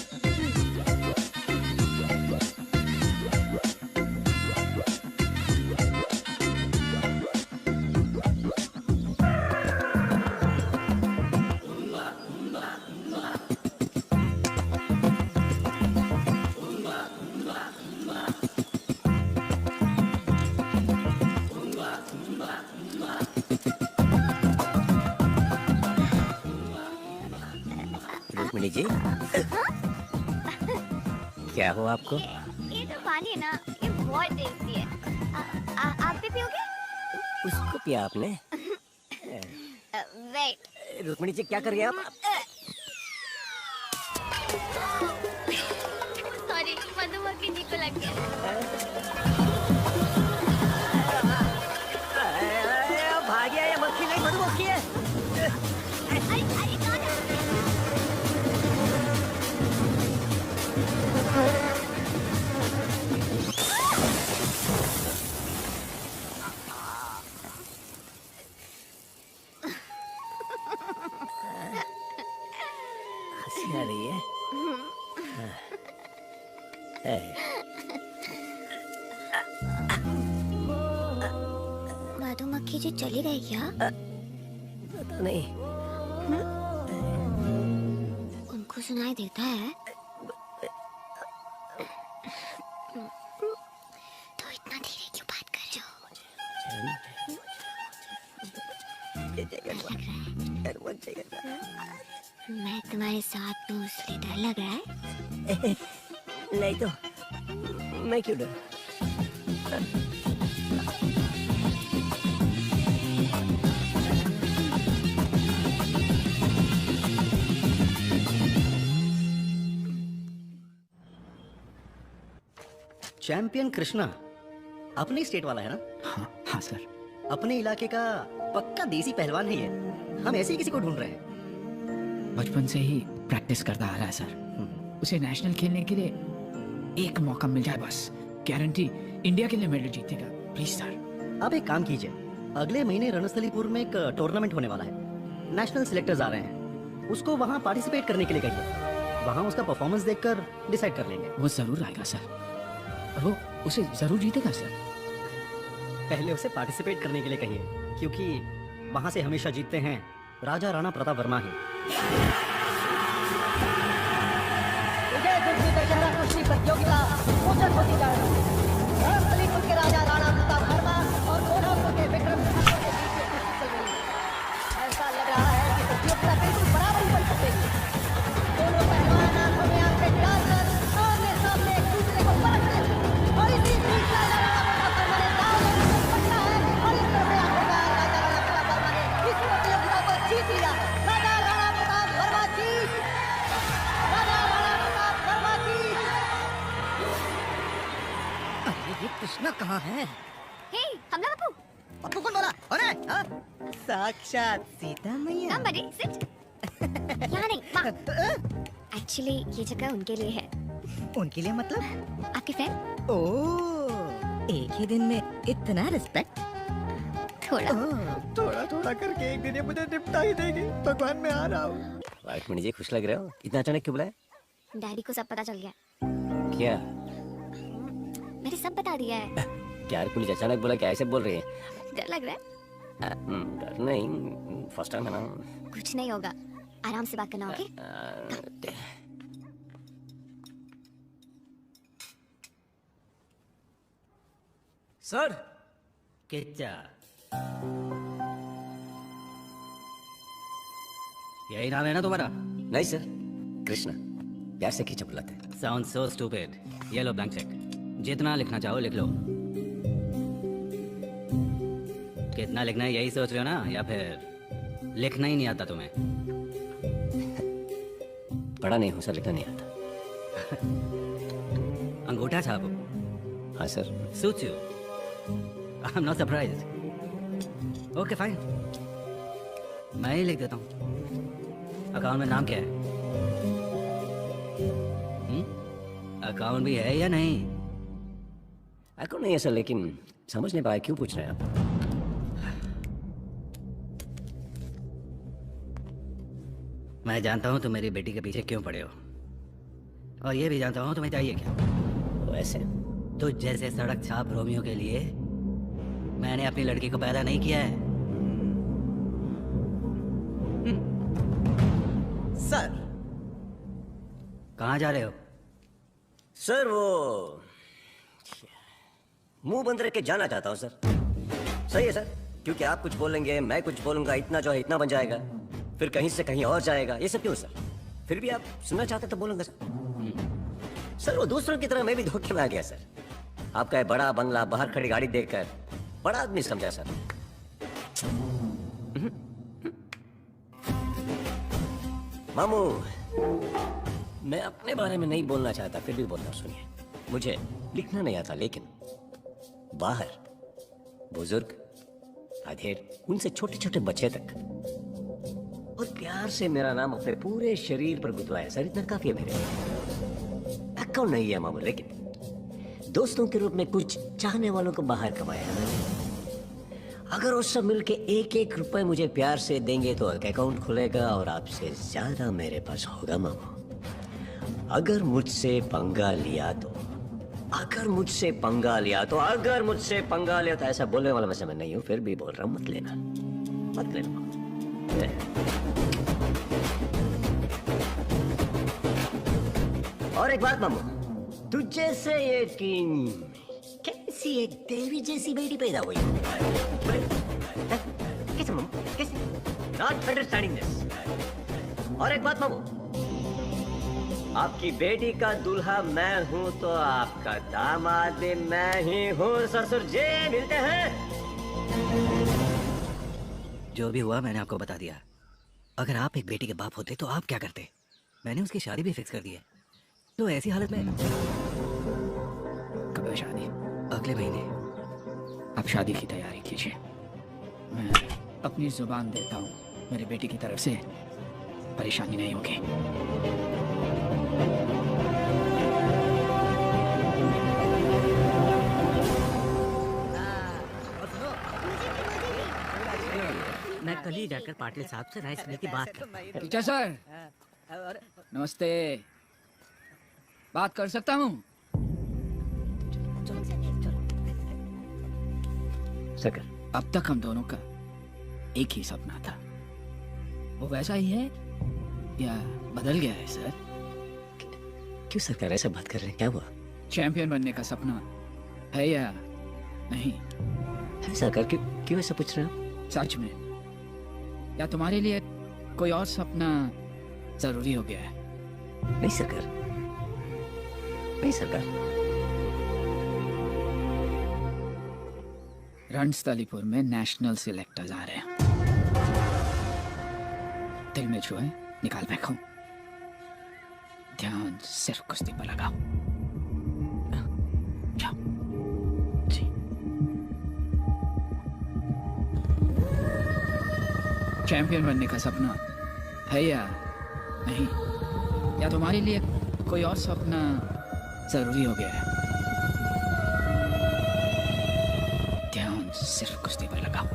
रुक्मिणी जी, क्या हो आपको? ये तो पानी है ना, ये बहुत टेस्टी है। आप भी पियोगे? उसको पिया आपने? वेट। रुक्मिणी जी क्या कर रही हैं आप? सॉरी, मधुमक्खी जी को लग गया। भाग्य ये मक्खी नहीं, मधुमक्खी है। अरे अरे कौन है? हंसी आ रही है। मधुमक्खी जी चली गई क्या? पता नहीं। उनको सुनाई देता है तो इतना धीरे क्यों बात कर रहे हो? मैं तुम्हारे साथ हूँ इसलिए डर लग रहा है? नहीं तो मैं क्यों डर? चैंपियन कृष्णा अपने स्टेट वाला है ना? हाँ हाँ सर। अपने इलाके का पक्का देसी पहलवान ही है। हम ऐसे ही किसी को ढूंढ रहे हैं। बचपन से ही प्रैक्टिस करता आ रहा है सर। उसे नेशनल खेलने के लिए एक मौका मिल जाए बस, गारंटी इंडिया के लिए मेडल जीतेगा। Please sir. आप एक काम कीजिए, अगले महीने रणस्थलीपुर में एक टूर्नामेंट होने वाला है। नेशनल सिलेक्टर्स आ रहे हैं, उसको वहाँ पार्टिसिपेट करने के लिए कहिए। वहाँ उसका परफॉर्मेंस देखकर डिसाइड कर लेंगे। वो जरूर आएगा सर, वो उसे जरूर जीतेगा सर। पहले उसे पार्टिसिपेट करने के लिए कहिए, क्योंकि वहां से हमेशा जीतते हैं राजा राणा प्रताप वर्मा ही। कुश्ती प्रतियोगिता रोचक होती जा रही है। रामकलीपुर के राजा राणा प्रताप वर्मा और कोल्हापुर के विक्रम सिंह के बीच में कुश्ती चल रही है। ऐसा लग रहा है कि प्रतियोगिता बिल्कुल बराबर ही बन सकेगी। दोनों पहलवान आंखों में आंखें डालकर आमने सामने एक दूसरे को परखते हैं और इसी बीच राजा राणा प्रताप वर्मा ने दांव में पकड़ा है और इस तरह से आखिरकार राजा राणा प्रताप वर्मा ने इस प्रतियोगिता को जीत लिया। राजा राणा प्रताप वर्मा जी, राजा राणा प्रताप वर्मा जी। ये कृष्णा कहाँ है? हे हमला बापू, पप्पू कौन बोला? अरे हाँ? साक्षात सीता मैया। कम बड़े सिट। यहाँ नहीं, वहाँ। एक्चुअली ये जगह उनके लिए है। उनके लिए मतलब? आपके फ्रेंड? ओह, एक ही दिन में इतना रिस्पेक्ट? थोड़ा। थोड़ा थोड़ा करके एक दिन ये मुझे निपटा ही देगी। भगवान मैं आ रहा हूँ। वाइट मणि जी, खुश लग रहे हो। इतना अचानक क्यों बुलाया? डैडी को सब पता चल गया। क्या? मैंने सब बता दिया है। क्या पुलिस अचानक बोला? क्या ऐसे बोल रही है? डर लग रहा है? डर नहीं, फर्स्ट टाइम है ना। कुछ नहीं होगा, आराम से बात करना, ओके? सर क्या यही नाम है ना तुम्हारा? नहीं सर, कृष्णा। प्यार से खींचा बुलाते हैं। Sound so stupid. ये लो ब्लैंक चेक, जितना लिखना चाहो लिख लो। कितना लिखना है यही सोच रहे हो ना, या फिर लिखना ही नहीं आता तुम्हें? पढ़ा नहीं हूँ सर, लिखना नहीं आता। अंगूठा छापो। हाँ sir. Suits you. I am not surprised. Okay fine, मैं ही लिख देता हूँ। अकाउंट में नाम क्या है? अकाउंट भी है या नहीं? अकाउंट नहीं है सर, लेकिन समझ नहीं पाया क्यों पूछ रहे हैं आप। मैं जानता हूँ तुम मेरी बेटी के पीछे क्यों पड़े हो, और ये भी जानता हूँ तुम्हें चाहिए क्या। वैसे तुझ जैसे सड़क छाप रोमियो के लिए मैंने अपनी लड़की को पैदा नहीं किया है। सर, कहाँ जा रहे हो? सर वो मुंह बंद रख के जाना चाहता हूँ सर। सही है सर, क्योंकि आप कुछ बोलेंगे, मैं कुछ बोलूंगा, इतना जो है इतना बन जाएगा, फिर कहीं से कहीं और जाएगा। ये सब क्यों सर? फिर भी आप सुनना चाहते तो बोलूंगा सर। सर वो दूसरों की तरह मैं भी धोखे में आ गया सर। आपका ये बड़ा बंगला, बाहर खड़ी गाड़ी देखकर बड़ा आदमी समझा सर। मामू, मैं अपने बारे में नहीं बोलना चाहता, फिर भी बोलता हूँ। सुनिए, मुझे लिखना नहीं आता, लेकिन बाहर बुजुर्ग, अधेड़, उनसे छोटे छोटे बच्चे तक और प्यार से मेरा नाम अपने पूरे शरीर पर गुदवाया सर। इतना काफी है मेरे लिए। अकाउंट नहीं है मामू, लेकिन दोस्तों के रूप में कुछ चाहने वालों को बाहर कमाया है मैंने। अगर वो सब मिलके एक एक रुपए मुझे प्यार से देंगे तो एक अकाउंट खुलेगा और आपसे ज्यादा मेरे पास होगा मामू। अगर मुझसे पंगा लिया तो, अगर मुझसे पंगा लिया तो, अगर मुझसे पंगा लिया तो, ऐसा बोलने वाला वैसे मैं नहीं हूं, फिर भी बोल रहा हूं, मत लेना, मत लेना मामू। और एक बात मामू, तुझे से एक कैसी एक देवी जैसी बेटी पैदा हुई। कैसे मामू, कैसे? Not understanding this. और एक बात मामू, आपकी बेटी का दूल्हा मैं हूं तो आपका दामाद भी मैं ही हूं। ससुर जी मिलते हैं। जो भी हुआ मैंने आपको बता दिया। अगर आप एक बेटी के बाप होते तो आप क्या करते? मैंने उसकी शादी भी फिक्स कर दी है। तो ऐसी हालत में कब है शादी? अगले महीने। आप शादी की तैयारी कीजिए, मैं अपनी जुबान देता हूँ, मेरी बेटी की तरफ से परेशानी नहीं होगी। मैं कल ही जाकर पाटिल साहब से राइस मिल की बात कर। टीचर सर, नमस्ते, बात कर सकता हूँ? सकर, अब तक हम दोनों का एक ही सपना था। वो वैसा ही है या बदल गया है सर? क्यों सरकार ऐसे बात कर रहे हैं, क्या हुआ? चैंपियन बनने का सपना है या नहीं? है सरकार, क्यों क्यों ऐसा पूछ रहे हो? सच में, या तुम्हारे लिए कोई और सपना जरूरी हो गया है? नहीं सरकार, नहीं सरकार। रणस्थलीपुर में नेशनल सिलेक्टर्स आ रहे हैं। दिल में छुए, निकाल फेंको। ध्यान सिर्फ कुश्ती पर लगाओ। जाओ। जी। चैंपियन बनने का सपना है या नहीं? या तुम्हारे लिए कोई और सपना जरूरी हो गया है? ध्यान सिर्फ कुश्ती पर लगाओ।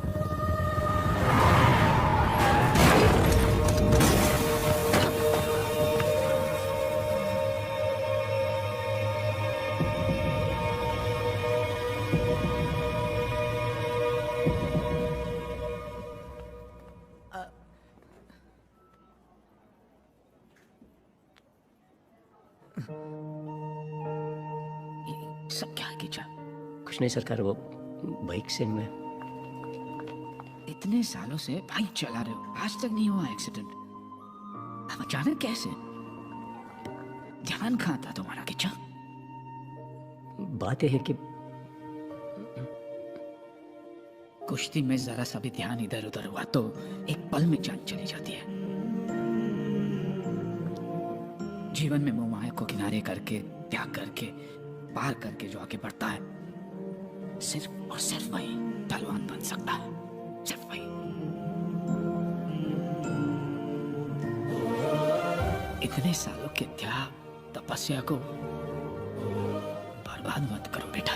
सब क्या कीचा? कुछ नहीं सरकार, वो बाइक से मैं इतने सालों से बाइक चला रहे हो, आज तक नहीं हुआ एक्सीडेंट। अब अचानक कैसे? ध्यान कहाँ था तुम्हारा किचा? बात यह है कि कुश्ती में जरा सा भी ध्यान इधर उधर हुआ तो एक पल में जान चली जाती है। जीवन में मोह माया को किनारे करके, त्याग करके, पार करके जो आगे बढ़ता है, सिर्फ और सिर्फ वही पहलवान बन सकता है। सिर्फ वही। इतने सालों के त्याग, तपस्या को बर्बाद मत करो बेटा।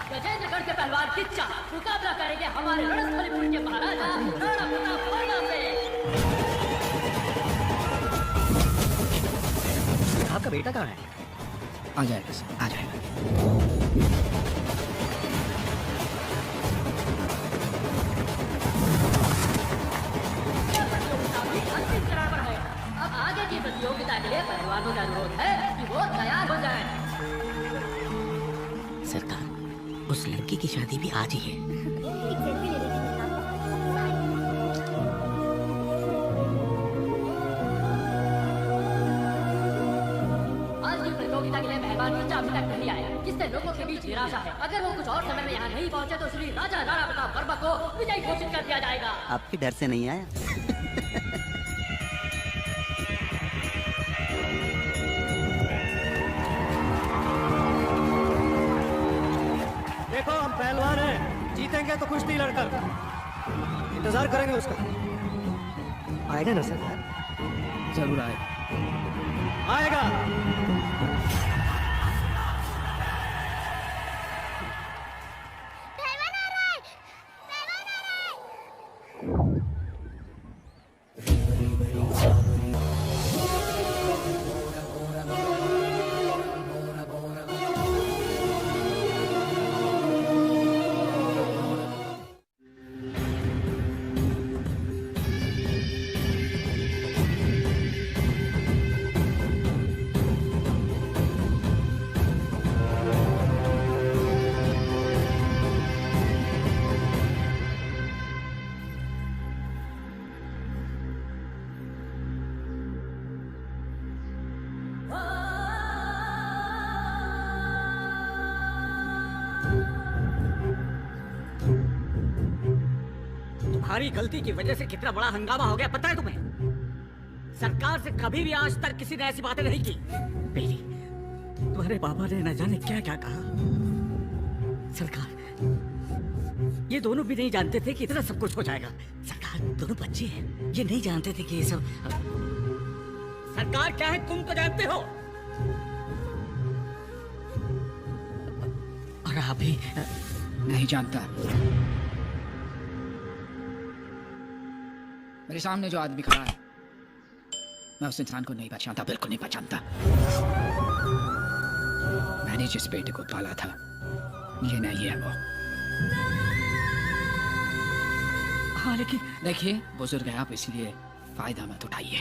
गजेंद्रगढ़ के पहलवान किच्चा मुकाबला करेंगे हमारे रणस्थलीपुर के महाराजा राणा प्रताप वर्मा से। आपका बेटा कहाँ है? आ जाएगा सर, आ जाएगा। अंतिम चरण पर है। अब आगे की प्रतियोगिता के लिए पहलवानों का अनुरोध है कि वो तैयार हो जाएं। सरकार, उस लड़की की शादी भी आज ही है। एक सेल्फी ले लेती हूँ। आज की प्रतियोगिता के लिए पहलवान किच्चा अभी तक नहीं आया, जिससे लोगों के बीच निराशा है। अगर वो कुछ और समय में यहाँ नहीं पहुँचे तो श्री राजा राणा प्रताप वर्मा को विजयी घोषित कर दिया जाएगा। आपके डर से नहीं आया? देखो हम पहलवान हैं, जीतेंगे तो कुश्ती लड़कर। इंतजार करेंगे उसका। आएगा ना सरकार? जरूर आएगा। आएगा। पहलवान आ रहा है! पहलवान आ रहा है! तुम्हारी गलती की वजह से कितना बड़ा हंगामा हो गया पता है तुम्हें? सरकार से कभी भी आज तक किसी ने ऐसी बातें नहीं की। बेटी, तुम्हारे पापा ने न जाने क्या क्या कहा। सरकार, ये दोनों भी नहीं जानते थे कि इतना सब कुछ हो जाएगा। सरकार, दोनों बच्चे हैं, ये नहीं जानते थे कि ये सब। सरकार, क्या है तुम तो जानते हो, और आप भी नहीं जानता। मेरे सामने जो आदमी खड़ा है, मैं उस इंसान को नहीं पहचानता, बिल्कुल नहीं पहचानता। मैंने जिस बेटे को पाला था, ये नहीं है वो। हाँ, लेकिन देखिए, बुजुर्ग है आप, इसलिए फायदा मत उठाइए।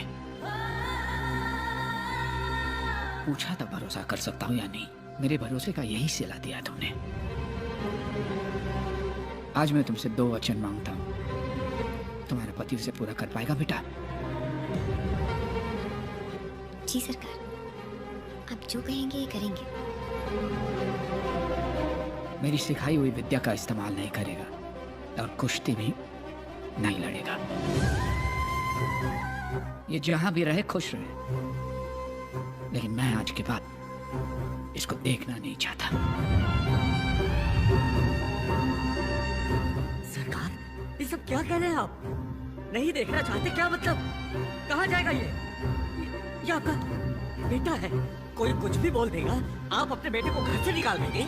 पूछा तब भरोसा कर सकता हूँ या नहीं, मेरे भरोसे का यही सिला दिया तुमने। आज मैं तुमसे 2 वचन मांगता हूँ, तुम्हारा पति उसे पूरा कर पाएगा बेटा? जी सरकार, आप जो कहेंगे ये करेंगे। मेरी सिखाई हुई विद्या का इस्तेमाल नहीं करेगा और कुश्ती भी नहीं लड़ेगा। ये जहां भी रहे खुश रहे, लेकिन मैं आज के बाद इसको देखना नहीं चाहता। सरकार, ये सब क्या कह रहे हैं आप? नहीं देखना चाहते क्या मतलब? कहाँ जाएगा ये आपका बेटा है, कोई कुछ भी बोल देगा, आप अपने बेटे को घर से निकाल देंगे?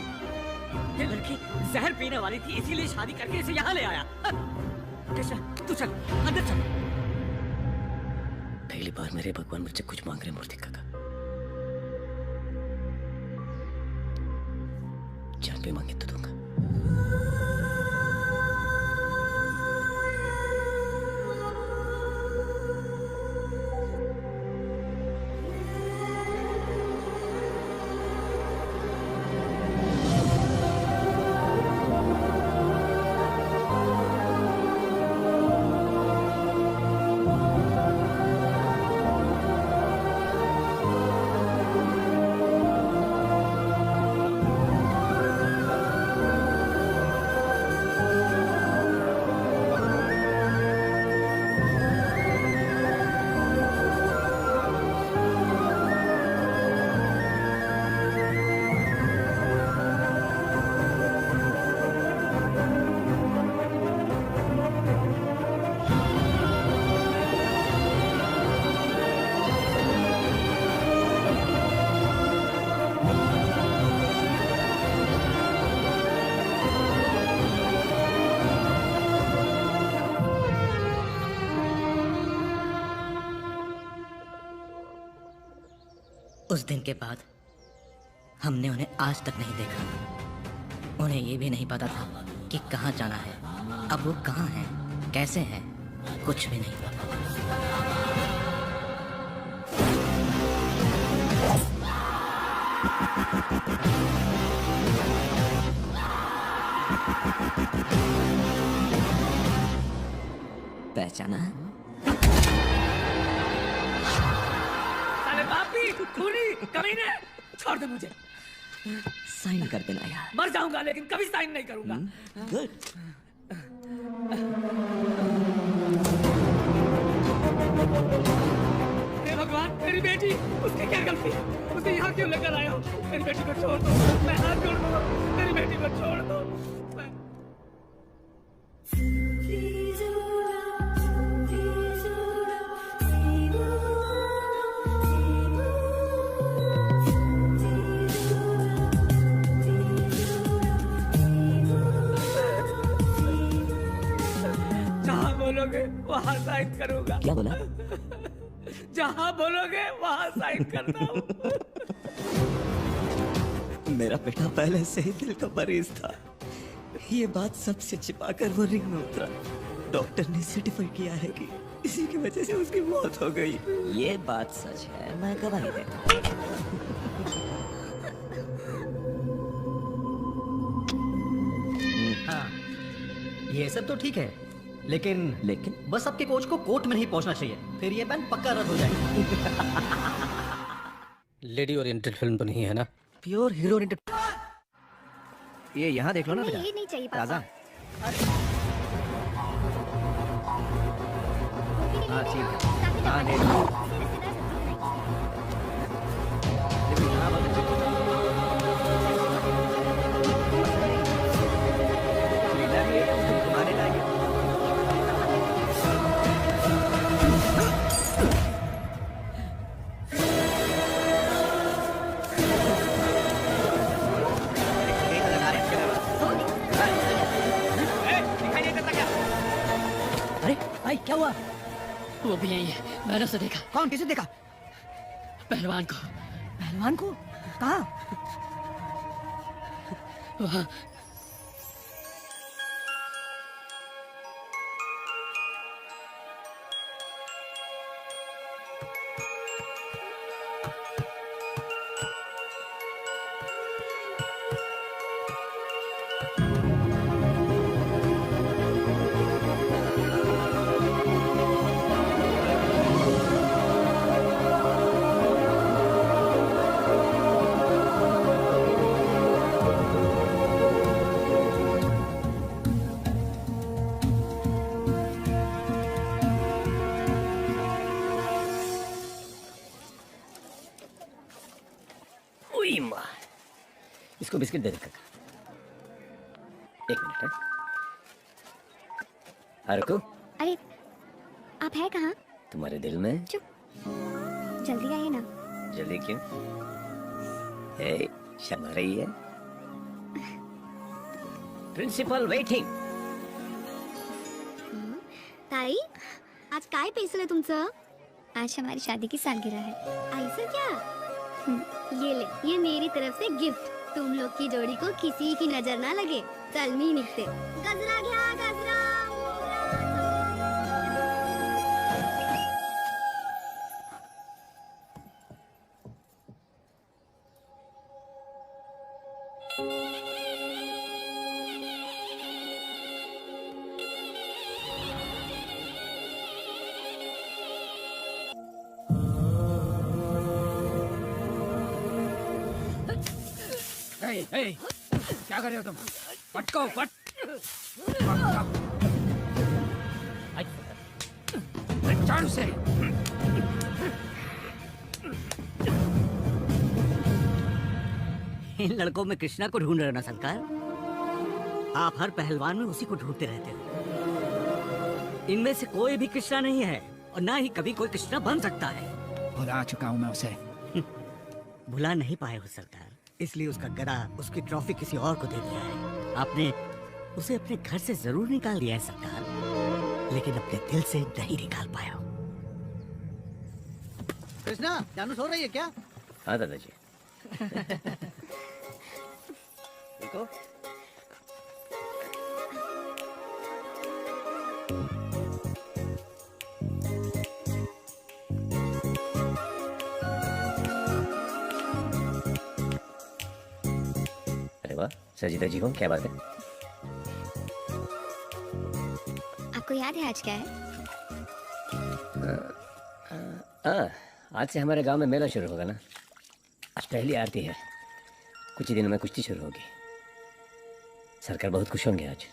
ये लड़की जहर पीने वाली थी, इसीलिए शादी करके इसे यहाँ ले आया। कृष्णा, तू चल अंदर चल। पहली बार मेरे भगवान मुझसे कुछ मांग रहे मूर्ति काका। जान भी मांगे तो दूंगा। उस दिन के बाद हमने उन्हें आज तक नहीं देखा। उन्हें ये भी नहीं पता था कि कहाँ जाना है। अब वो कहाँ हैं, कैसे हैं, कुछ भी नहीं पता। पहचाना? साले पापी, खूनी, कमीने, छोड़ दे मुझे। साइन कर देना यार। मर जाऊंगा लेकिन कभी साइन नहीं करूंगा। गुड। हे भगवान, मेरी बेटी, उसकी क्या गलती? उसे यहाँ क्यों लेकर आए हो? मेरी बेटी को छोड़ दो, मैं हाथ जोड़ दूंगा। मेरी बेटी को छोड़ दो। जहाँ बोलोगे वहाँ साइन करूंगा। क्या बोला? जहाँ बोलोगे वहाँ साइन करता हूँ। मेरा बेटा पहले से ही दिल का मरीज था। ये बात सबसे छिपाकर वो रिंग में उतरा। डॉक्टर ने सर्टिफाई किया है कि इसी की वजह से उसकी मौत हो गई। ये बात सच है, मैं गवाही देता हूँ। हाँ, ये सब तो ठीक है, लेकिन बस आपके कोच को कोर्ट में नहीं पहुंचना चाहिए, फिर ये बैन पक्का रद्द हो जाएगा। लेडी ओरिएंटेड फिल्म तो नहीं है ना? Pure hero oriented. ये यहाँ देख लो ना बेटा। ये नहीं चाहिए पापा। राजा। हाँ ठीक है। हाँ देख लो। देखो, यहाँ बहुत अच्छी- वो भी यही है, मैंने उसे देखा। कौन? किसे देखा? पहलवान को। पहलवान को? कहाँ? वहाँ। उई माँ, इसको बिस्किट दे दे काका। एक मिनट है। रुको। अरे आप है कहाँ? तुम्हारे दिल में। चुप, जल्दी आइए ना। जल्दी क्यों? शर्मा रही है। Principal waiting. ताई, आज काय पेसल आहे तुमचं? आज हमारी शादी की सालगिरह है। ऐसा क्या? ये ले, ये मेरी तरफ से गिफ्ट। तुम लोग की जोड़ी को किसी की नजर ना लगे। चल मी निघते। गजरा घ्या, गजरा। क्या कर रहे हो तुम? पटको पट। चालू से। इन लड़कों में कृष्णा को ढूंढ रहे हो ना सरकार? आप हर पहलवान में उसी को ढूंढते रहते हो। इनमें से कोई भी कृष्णा नहीं है और ना ही कभी कोई कृष्णा बन सकता है। भुला चुका हूँ मैं उसे। भुला नहीं पाए हो सरकार, इसलिए उसका गदा, उसकी ट्रॉफी किसी और को दे दिया है। आपने उसे अपने घर से जरूर निकाल दिया है सरकार, लेकिन अपने दिल से नहीं निकाल पाया हो। कृष्णा, जानू सो रही है क्या? हाँ दादाजी। देखो। अरे वाह, सजीदा जी हो, क्या बात है? आपको याद है आज क्या है? आज से हमारे गांव में मेला शुरू होगा ना। आज पहली आरती है। कुछ ही दिनों में कुश्ती शुरू होगी। सरकार बहुत खुश होंगे आज।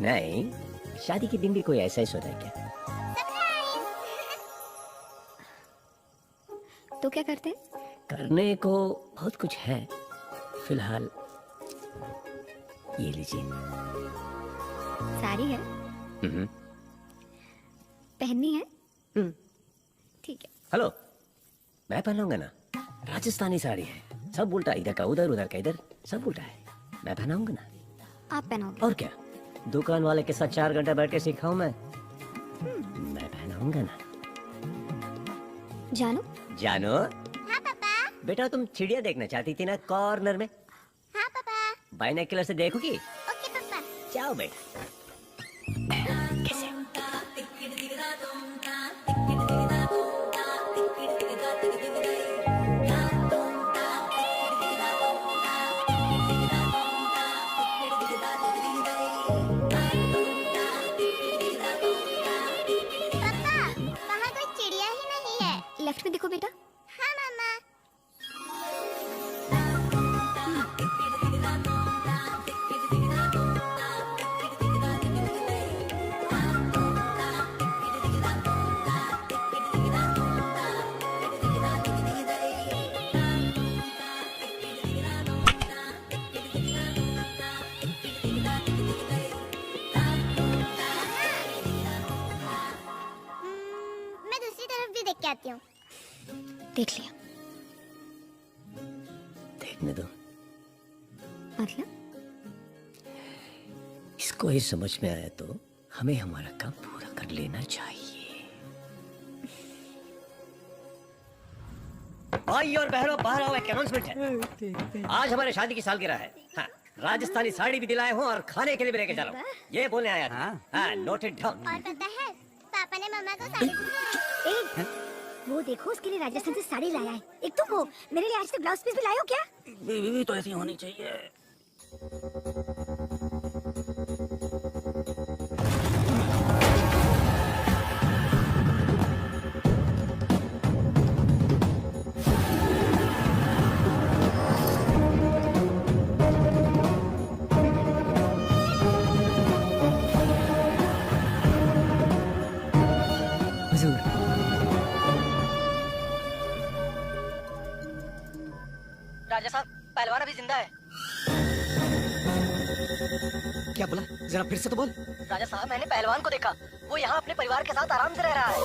नहीं, शादी के दिन भी कोई ऐसा ही सोता है क्या? तो क्या करते? करने को बहुत कुछ है। फिलहाल ये लीजिए। साड़ी है? पहननी है? ठीक है। हेलो, मैं पहनाऊंगा ना। राजस्थानी साड़ी है, सब उल्टा, इधर का उधर, उधर का इधर, सब उल्टा है। मैं पहनाऊंगा ना। आप पहनोगे? और क्या, दुकान वाले के साथ 4 घंटा बैठ के सिखाऊं मैं? मैं पहनाऊंगा ना। जानो? जानो? हाँ पापा। बेटा तुम चिड़िया देखना चाहती थी ना कॉर्नर में? हाँ पापा। बाइनोकुलर से देखोगी? ओके पापा। जाओ बेटा। कैसे? लेफ्ट में देखो बेटा। हाँ मामा। आती हूँ। देख लिया। देखने दो, मतलब इसको ही समझ में आया तो हमें हमारा काम पूरा कर लेना चाहिए। भाई और बहनों, बाहर आओ, एक अनाउंसमेंट है। आज हमारे शादी की सालगिरह है। हाँ, राजस्थानी साड़ी भी दिलाए हूँ और खाने के लिए भी लेके जा रहा हूँ। ये बोलने आया था। हाँ, नोट इट डाउन। और पता है, पापा ने मम्मा को साड़ी वो देखो, उसके लिए राजस्थान से साड़ी लाया है। एक तुम हो, मेरे लिए आज तक ब्लाउज पीस भी लाए हो क्या? बीवी तो ऐसी होनी चाहिए। राजा साहब, पहलवान अभी जिंदा है। क्या बोला? जरा फिर से तो बोल। राजा साहब, मैंने पहलवान को देखा। वो यहाँ अपने परिवार के साथ आराम से रह रहा है।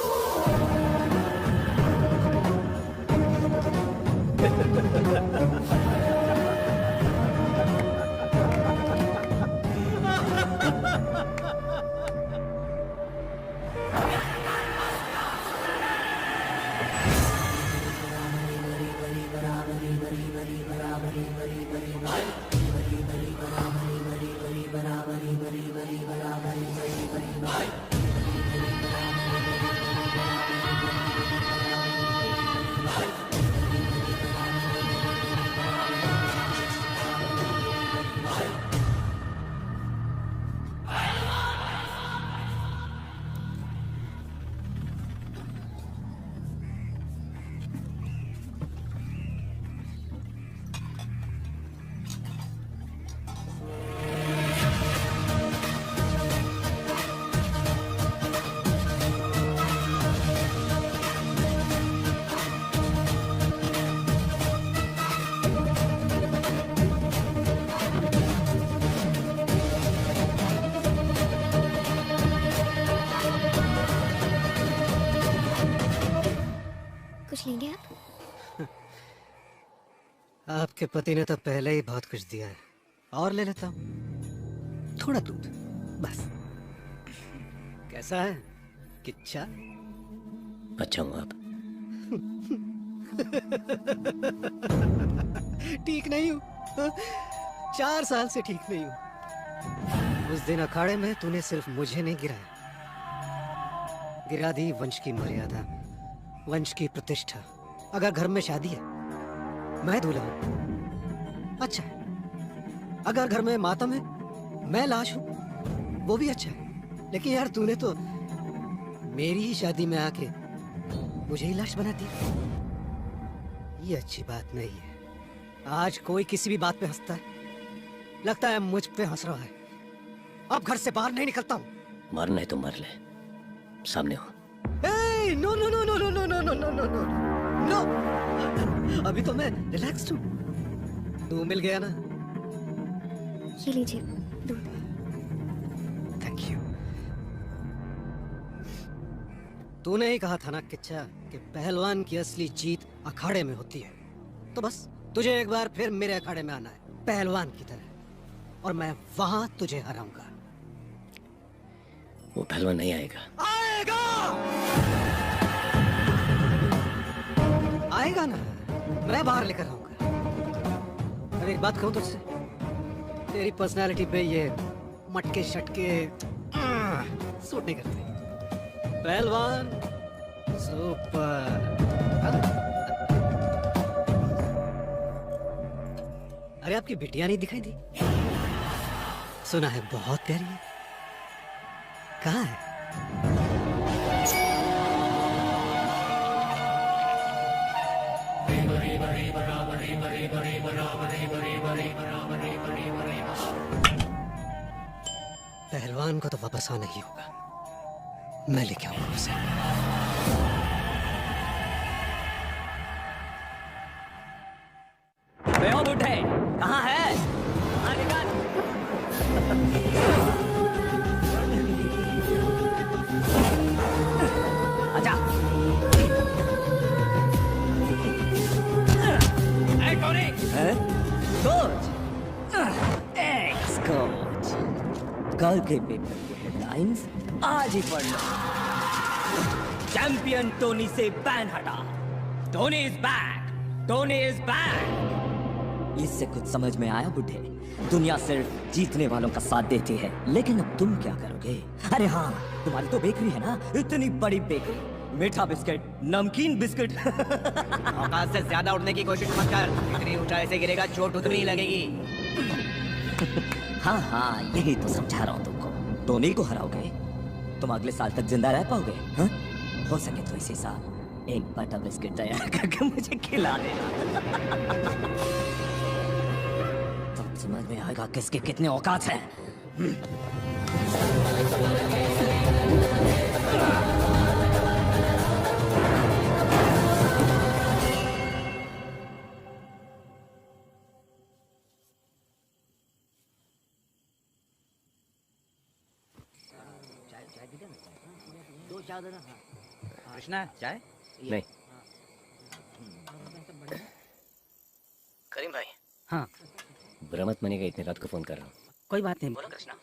कुछ लेंगे आप? आपके पति ने तो पहले ही बहुत कुछ दिया है, और ले लेता हूँ। थोड़ा दूध बस। कैसा है किच्छा? अच्छा हूँ आप? ठीक नहीं हूँ। 4 साल से ठीक नहीं हूँ। उस दिन अखाड़े में तूने सिर्फ मुझे नहीं गिराया, गिरा दी वंश की मर्यादा, वंश की प्रतिष्ठा। अगर घर में शादी है, मैं दूल्हा हूं, अच्छा है। अगर घर में मातम है, मैं लाश हूं, वो भी अच्छा है। लेकिन यार, तूने तो मेरी ही शादी में आके मुझे ही लाश बना दिया। ये अच्छी बात नहीं है। आज कोई किसी भी बात पे हंसता है, लगता है मुझ पे हंस रहा है। अब घर से बाहर नहीं निकलता हूँ। मरना है तो मर ले, सामने हो। No no no no no no no no no no no no, अभी तो मैं रिलैक्स्ड हूँ। तू मिल गया ना? ये लीजिए दूध। Thank you. तूने ही कहा था ना किच्छा कि पहलवान की असली जीत अखाड़े में होती है। तो बस तुझे एक बार फिर मेरे अखाड़े में आना है, पहलवान की तरह, और मैं वहां तुझे हराऊंगा। वो पहलवान नहीं आएगा। आएगा, आएगा ना, मैं बाहर लेकर आऊंगा। अरे एक बात कहूं तुझसे, तेरी पर्सनालिटी पे ये मटके शटके सूट नहीं करते। पहलवान सुपर। अरे आपकी बिटिया नहीं दिखाई दी? सुना है बहुत प्यारी है। कहाँ है? पहलवान को तो वापस आना ही होगा। मैं लेके आऊंगा उसे। बेहो बुड्ढे, कहाँ है? निकाल। अच्छा कल के पेपर की हेडलाइंस आज ही पढ़ लो। चैंपियन टोनी से बैन हटा। Tony is back, Tony is back. इससे कुछ समझ में आया बुढ़े? दुनिया सिर्फ जीतने वालों का साथ देती है, लेकिन अब तुम क्या करोगे? अरे हाँ, तुम्हारी तो बेकरी है ना, इतनी बड़ी बेकरी, मीठा बिस्किट, नमकीन बिस्किट। औकात से ज्यादा उड़ने की कोशिश मत कर, इतनी ऊंचाई से गिरेगा चोट उतनी ही लगेगी। हाँ हाँ, यही तो समझा रहा हूँ तुमको। टोनी को हराओगे, तुम अगले साल तक जिंदा रह पाओगे? हाँ? हो सके तो इसी साल एक बटा बिस्किट तैयार करके मुझे खिला देना। तब समझ में आएगा किसके कितने औकात हैं। कृष्णा चाय? नहीं। करीम भाई। हाँ। बुरा मत मानिएगा, इतनी रात को फोन कर रहा हूँ। कोई बात नहीं, बोलो कृष्णा।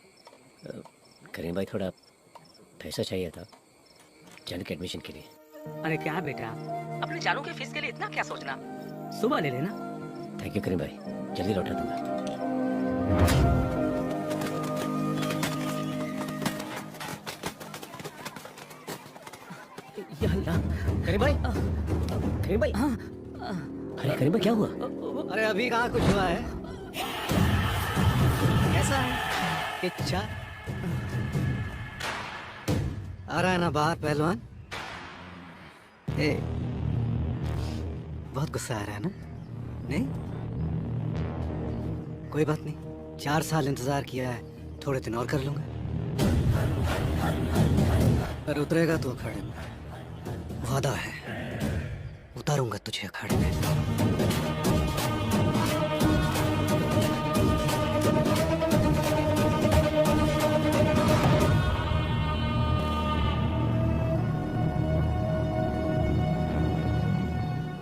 करीम भाई, थोड़ा पैसा चाहिए था जानू के एडमिशन के लिए। अरे क्या बेटा, अपने जानू के फीस के लिए इतना क्या सोचना, सुबह ले लेना। थैंक यू करीम भाई, जल्दी लौटा दूंगा। करीम भाई, करीम भाई। अरे करीम भाई, क्या हुआ? अरे अभी कहाँ कुछ हुआ है? कैसा है इच्छा? आ रहा है ना बाहर पहलवान? बहुत गुस्सा आ रहा है ना? नहीं, कोई बात नहीं, 4 साल इंतजार किया है, थोड़े दिन और कर लूंगा। पर उतरेगा तो अखाड़े में, वादा है, उतारूंगा तुझे अखाड़े में।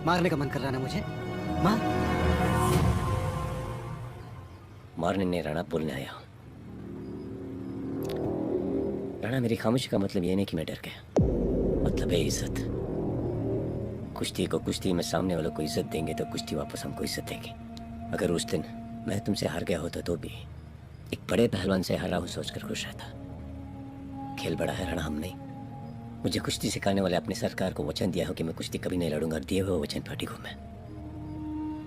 मारने का मन कर रहा ना मुझे? मार। मारने नहीं राणा, बोलने आया हूं। राणा, मेरी खामोशी का मतलब ये नहीं कि मैं डर गया, मतलब है इज्जत। कुश्ती को कुश्ती में सामने वालों को इज्जत देंगे तो कुश्ती वापस हमको इज्जत देगी। अगर उस दिन मैं तुमसे हार गया होता तो भी एक बड़े पहलवान से हारा हूं सोचकर खुश रहता। खेल बड़ा है राणा, हम नहीं। मुझे कुश्ती सिखाने वाले अपने सरकार को वचन दिया हो कि मैं कुश्ती कभी नहीं लड़ूंगा, और दिए हुए वचन पर टिकूं मैं।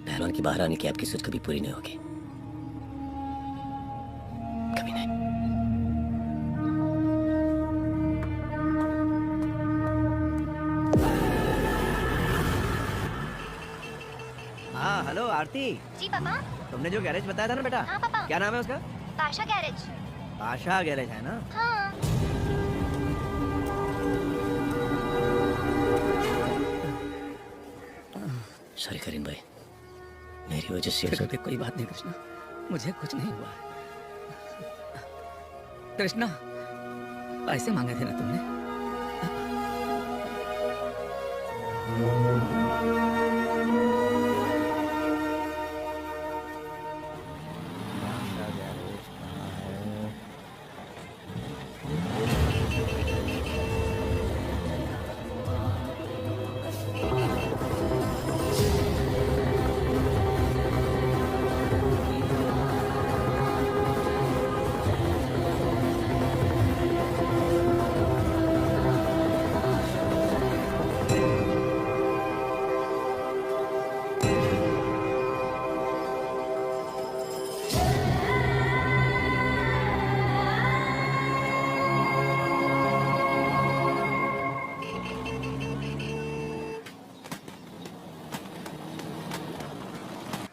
पहलवान की बाहर आने की आपकी सोच कभी पूरी नहीं होगी, कभी नहीं। हाँ हेलो आरती। जी पापा। तुमने जो गैरेज बताया था ना बेटा? हाँ पापा। क्या नाम है उसका? पाशा गैरेज। पाशा गैरेज है ना? हाँ। सॉरी करीम भाई, मेरी वजह से। कोई बात नहीं कृष्णा, मुझे कुछ नहीं हुआ। कृष्णा, पैसे मांगे थे ना तुमने?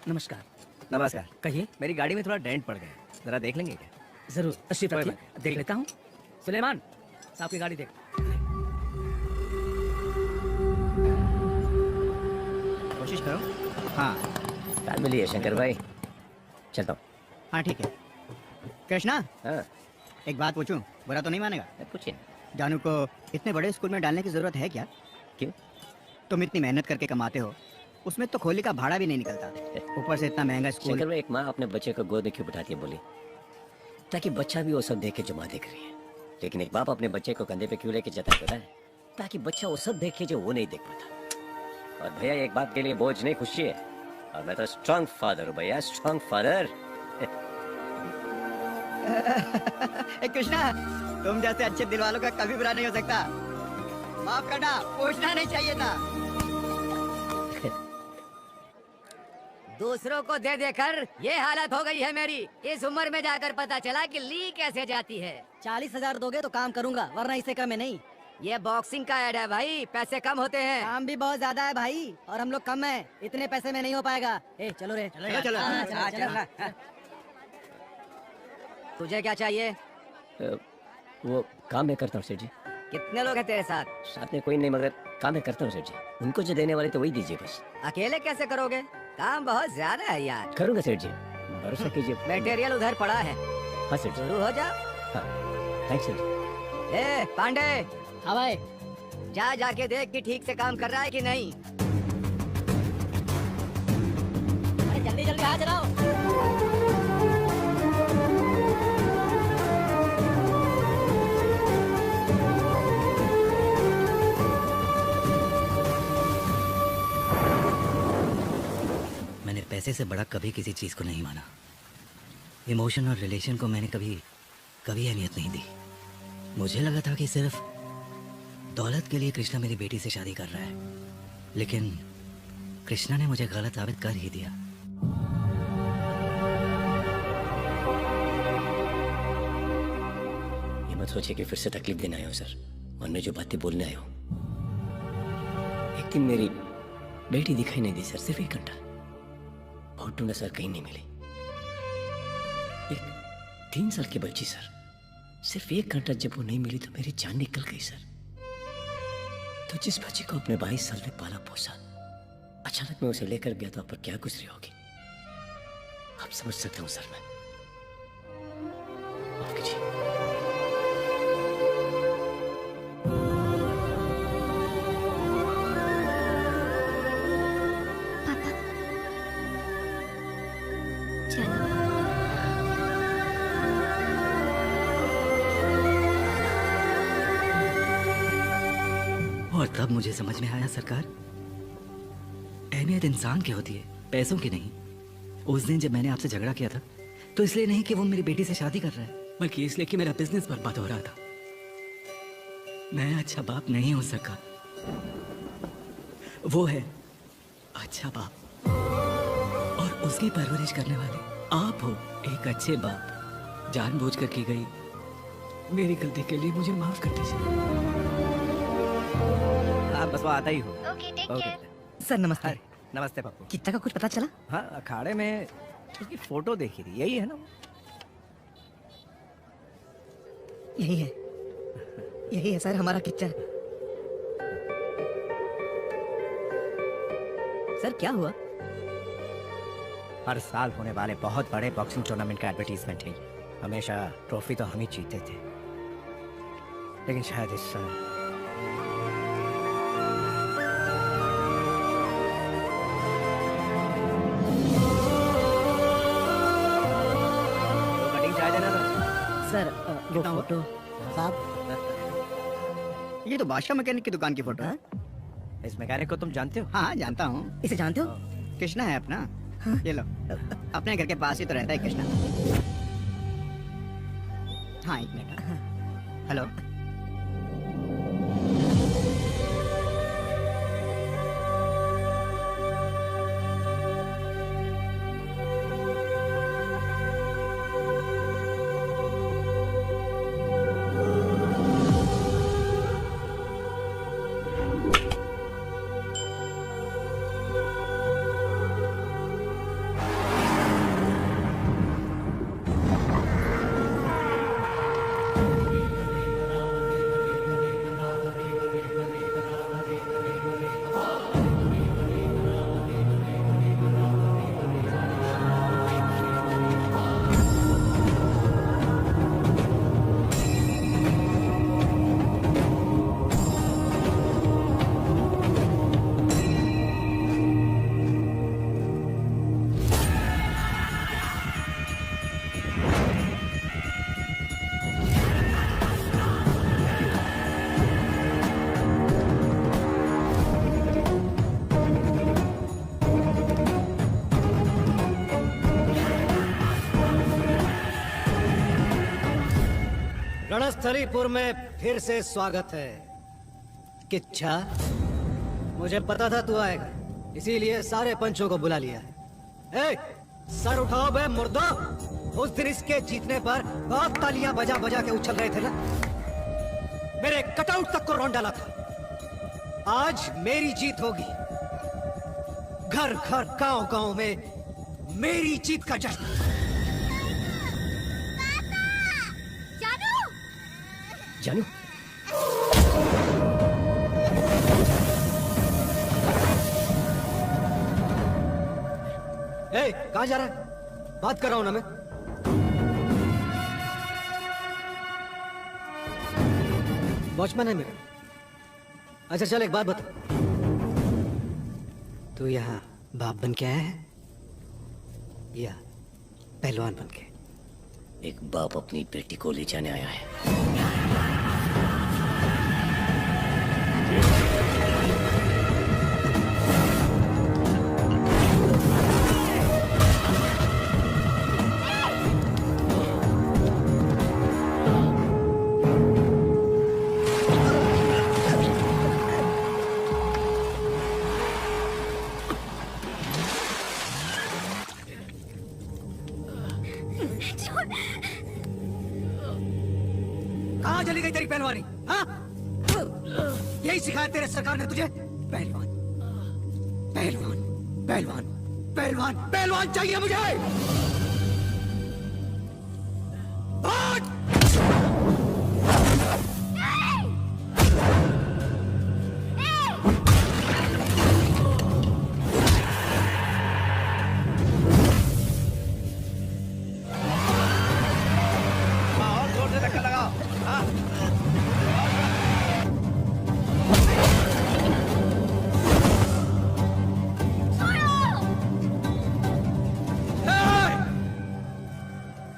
नमस्कार। नमस्कार। कहिए। मेरी गाड़ी में थोड़ा डेंट पड़ गया, जरा देख लेंगे क्या? जरूर, तशरीफ रखिए, देख लेता हूँ। सुलेमान, साहब की गाड़ी देख। कोशिश करो। हाँ ताल मिलिए शंकर भाई, चलता हूँ। हाँ ठीक है। कृष्णा, हाँ एक बात पूछूं, बुरा तो नहीं मानेगा? पूछिए। जानू को इतने बड़े स्कूल में डालने की जरूरत है क्या? क्यों? तुम इतनी मेहनत करके कमाते हो, उसमें तो खोली का भाड़ा भी नहीं निकलता, ऊपर से इतना महंगा स्कूल। शंकर भाई, एक माँ अपने बच्चे को गोद में क्यों बिठाती है बोली? ताकि बच्चा भी वो सब देख के जो माँ देख रही है। लेकिन एक बाप अपने बच्चे को कंधे पे क्यों लेके जाता है पता है? ताकि बच्चा वो सब देखे जो वो नहीं देख पाता। और भैया एक बाप के लिए बोझ नहीं खुशी है। और मैं तो स्ट्रॉन्ग फादर हूँ भैया, स्ट्रॉन्ग फादर। कृष्णा, तुम जैसे अच्छे दिल वालों का कभी बुरा नहीं हो सकता। माफ करना, पूछना नहीं चाहिए था। दूसरों को दे देकर ये हालत हो गई है मेरी। इस उम्र में जाकर पता चला कि ली कैसे जाती है। 40,000 दोगे तो काम करूंगा, वरना इससे कम है नहीं। ये बॉक्सिंग का ऐड है भाई, पैसे कम होते हैं। काम भी बहुत ज्यादा है भाई, और हम लोग कम हैं। इतने पैसे में नहीं हो पाएगा। ए, चलो रे। चलो। तुझे क्या चाहिए? वो काम मैं करता हूँ सेठ जी। कितने लोग हैं तेरे साथ? साथ में कोई नहीं, मगर काम मैं करता हूँ सेठ जी। उनको जो देने वाले तो वही दीजिए बस। अकेले कैसे करोगे? काम बहुत ज्यादा है यार। करूँगा सेठ जी, भरोसा कीजिए। मटेरियल उधर पड़ा है। हाँ सेठ जी। शुरू हो जा। हाँ थैंक्स सेठ जी। ए पांडे, हाँ भाई। जा जाके देख कि ठीक से काम कर रहा है कि नहीं। अरे जल्दी जल्दी हाथ चलाओ। मैंने पैसे से बड़ा कभी किसी चीज़ को नहीं माना। इमोशन और रिलेशन को मैंने कभी अहमियत नहीं दी। मुझे लगा था कि सिर्फ दौलत के लिए कृष्णा मेरी बेटी से शादी कर रहा है, लेकिन कृष्णा ने मुझे गलत साबित कर ही दिया। ये मत सोचिए कि फिर से तकलीफ देने आया हूँ सर, और मैं जो बातें बोलने आया हूँ। एक दिन मेरी बेटी दिखाई नहीं दी सर, सिर्फ 1 घंटा। बहुत ढूंढा सर, कहीं नहीं मिली। एक 3 साल की बच्ची सर, सिर्फ 1 घंटा जब वो नहीं मिली तो मेरी जान निकल गई सर। तो जिस बच्ची को अपने 22 साल में पाला पोसा, अचानक मैं उसे लेकर गया तो आप पर क्या गुजरी होगी आप समझ सकता हूँ सर। मैं माफ कीजिए। और तब मुझे समझ में आया सरकार, अहमियत इंसान की होती है, पैसों की नहीं। उस दिन जब मैंने आपसे झगड़ा किया था तो इसलिए नहीं कि वो मेरी बेटी से शादी कर रहा है, बल्कि इसलिए कि मेरा बिजनेस बर्बाद हो रहा था। मैं अच्छा बाप नहीं हो सका, वो है अच्छा बाप, और उसकी परवरिश करने वाले आप हो एक अच्छे बाप। जानबूझकर की गई मेरी गलती के लिए मुझे माफ कर दीजिए। आप बस वो आता ही हो। Okay, take care. सर नमस्ते। नमस्ते पप्पू। कितना का कुछ पता चला? हाँ, अखाड़े में उसकी फोटो देखी थी, यही है ना? यही है सर हमारा किच्चा। सर क्या हुआ? हर साल होने वाले बहुत बड़े बॉक्सिंग टूर्नामेंट का एडवर्टीजमेंट है। हमेशा ट्रॉफी तो हम ही जीतते थे, लेकिन शायद इस साल सर वो फोटो साहब, ये तो बादशाह मैकेनिक की दुकान की फोटो है। इस मैकेनिक को तुम जानते हो? हाँ जानता हूँ। इसे जानते हो? कृष्णा है अपना। ये लो, अपने घर के पास ही तो रहता है कृष्णा। हाँ 1 मिनट। हेलो, रणस्थलीपुर में फिर से स्वागत है। किच्छा, मुझे पता था तू आएगा, इसीलिए सारे पंचों को बुला लिया है। ए, सर उठाओ बे मुर्दो। उस दिन इसके जीतने पर बहुत तालियां बजा बजा के उछल रहे थे ना, मेरे कटआउट तक को रौंद डाला था। आज मेरी जीत होगी। घर घर गांव गांव में मेरी जीत का जश्न। जानू, ए, कहाँ जा रहा है? बात कर रहा हूं ना मैं। वॉचमैन है मेरा। अच्छा चल, एक बात बता, तू यहाँ बाप बन के आया है या पहलवान बन के? एक बाप अपनी बेटी को ले जाने आया है। कहाँ चली गई तेरी पहलवानी? हाँ, यही सिखाया तेरे सरकार ने तुझे? पहलवान, पहलवान, पहलवान, पहलवान, पहलवान चाहिए मुझे। भाग!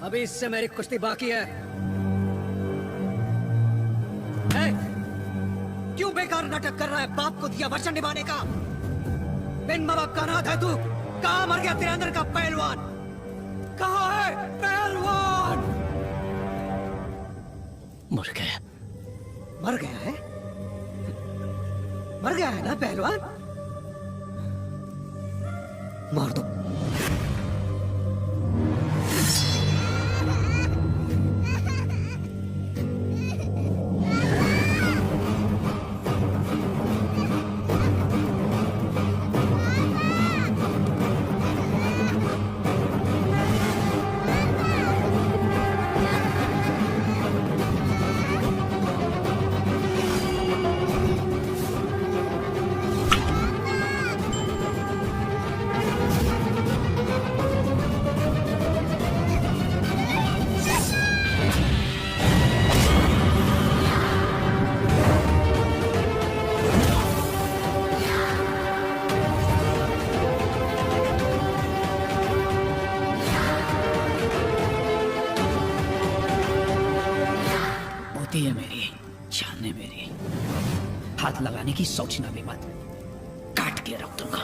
अभी इससे मेरी कुश्ती बाकी है। क्यों बेकार नाटक कर रहा है? बाप को दिया वचन निभाने का। बिन माँ बाप का अनाथ है तू। कहाँ मर गया तेरे अंदर का पहलवान? कहाँ है पहलवान? मर गया। मर गया है? मर गया है ना पहलवान? मार दो। है मेरी, जान है मेरी। हाथ लगाने की सोचना भी मत, काट के रख दूंगा।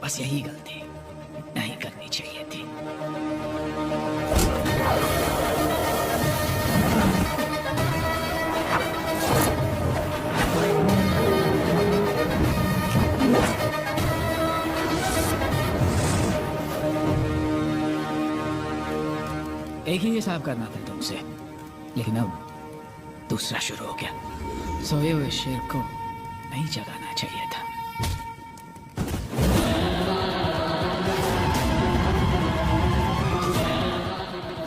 बस यही गलती नहीं करनी चाहिए थी। एक ही हिसाब करना था तुमसे, लेकिन अब दूसरा शुरू हो गया। सोए हुए शेर को नहीं जगाना चाहिए था।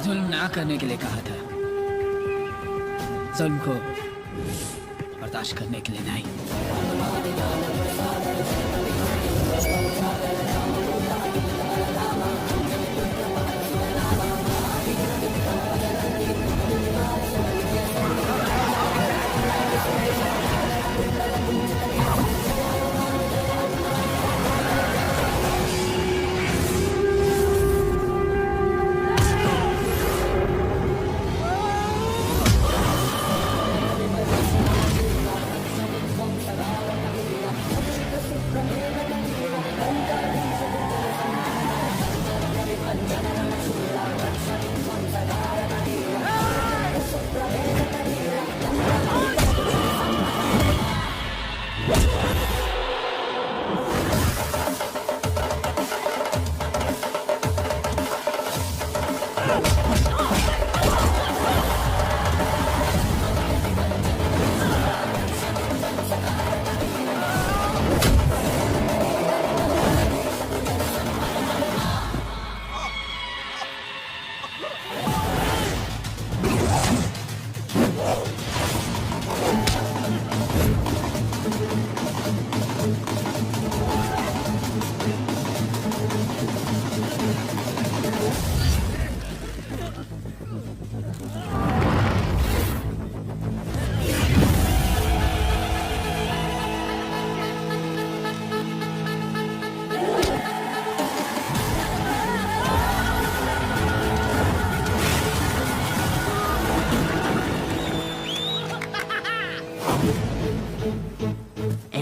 जुल्म ना करने के लिए कहा था, जुल्म को बर्दाश्त करने के लिए नहीं।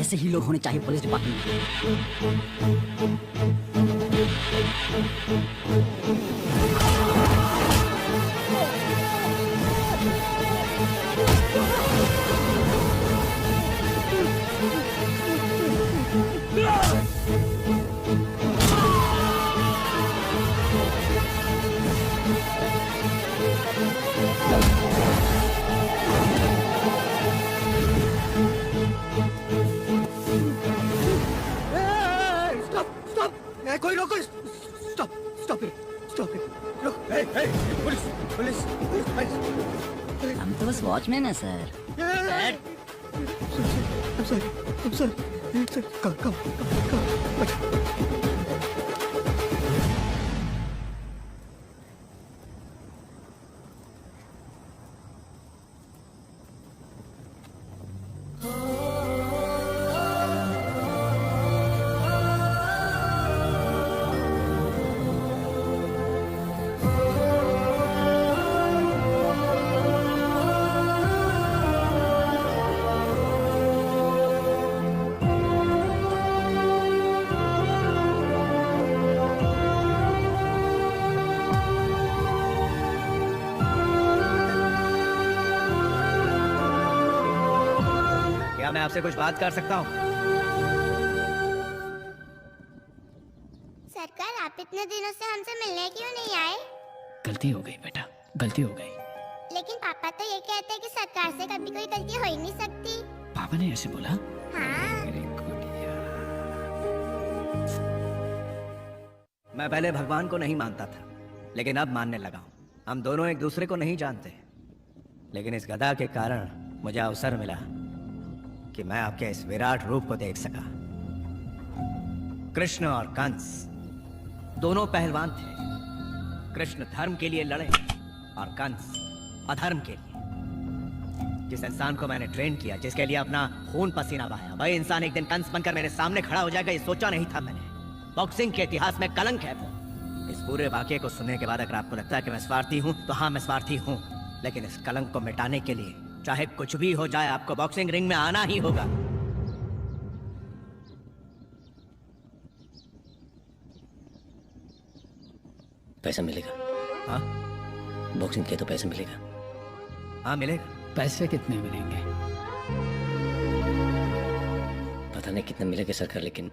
ऐसे ही लोग होने चाहिए पुलिस डिपार्टमेंट कोई रोको, स्टॉप स्टॉप स्टॉप रुक, पुलिस पुलिस पुलिस। हम तो बस वॉचमैन है सर। I'm sorry, come. क्या मैं आपसे कुछ बात कर सकता हूँ? सरकार, आप इतने दिनों से हमसे मिलने क्यों नहीं आए? गलती हो गई बेटा, गलती हो गई। लेकिन पापा तो ये कहते हैं कि सरकार से कभी कोई गलती हो ही नहीं सकती। पापा ने ऐसे बोला? हाँ। मैं पहले भगवान को नहीं मानता था, लेकिन अब मानने लगा हूँ। हम दोनों एक दूसरे को नहीं जानते, लेकिन इस गदा के कारण मुझे अवसर मिला कि मैं आपके इस विराट रूप को देख सका। कृष्ण और कंस दोनों पहलवान थे। कृष्ण धर्म के लिए लड़े और कंस अधर्म के लिए। जिस इंसान को मैंने ट्रेन किया, जिसके लिए अपना खून पसीना बहाया, वही इंसान एक दिन कंस बनकर मेरे सामने खड़ा हो जाएगा, ये सोचा नहीं था मैंने। बॉक्सिंग के इतिहास में कलंक है वो। इस पूरे वाकये को सुनने के बाद अगर आपको लगता है कि मैं स्वार्थी हूं, तो हाँ, मैं स्वार्थी हूं, लेकिन इस कलंक को मिटाने के लिए चाहे कुछ भी हो जाए, आपको बॉक्सिंग रिंग में आना ही होगा। पैसा मिलेगा? हाँ, बॉक्सिंग किया तो पैसा मिलेगा? हाँ मिलेगा। पैसे कितने मिलेंगे? पता नहीं कितना मिलेगा सरकार, लेकिन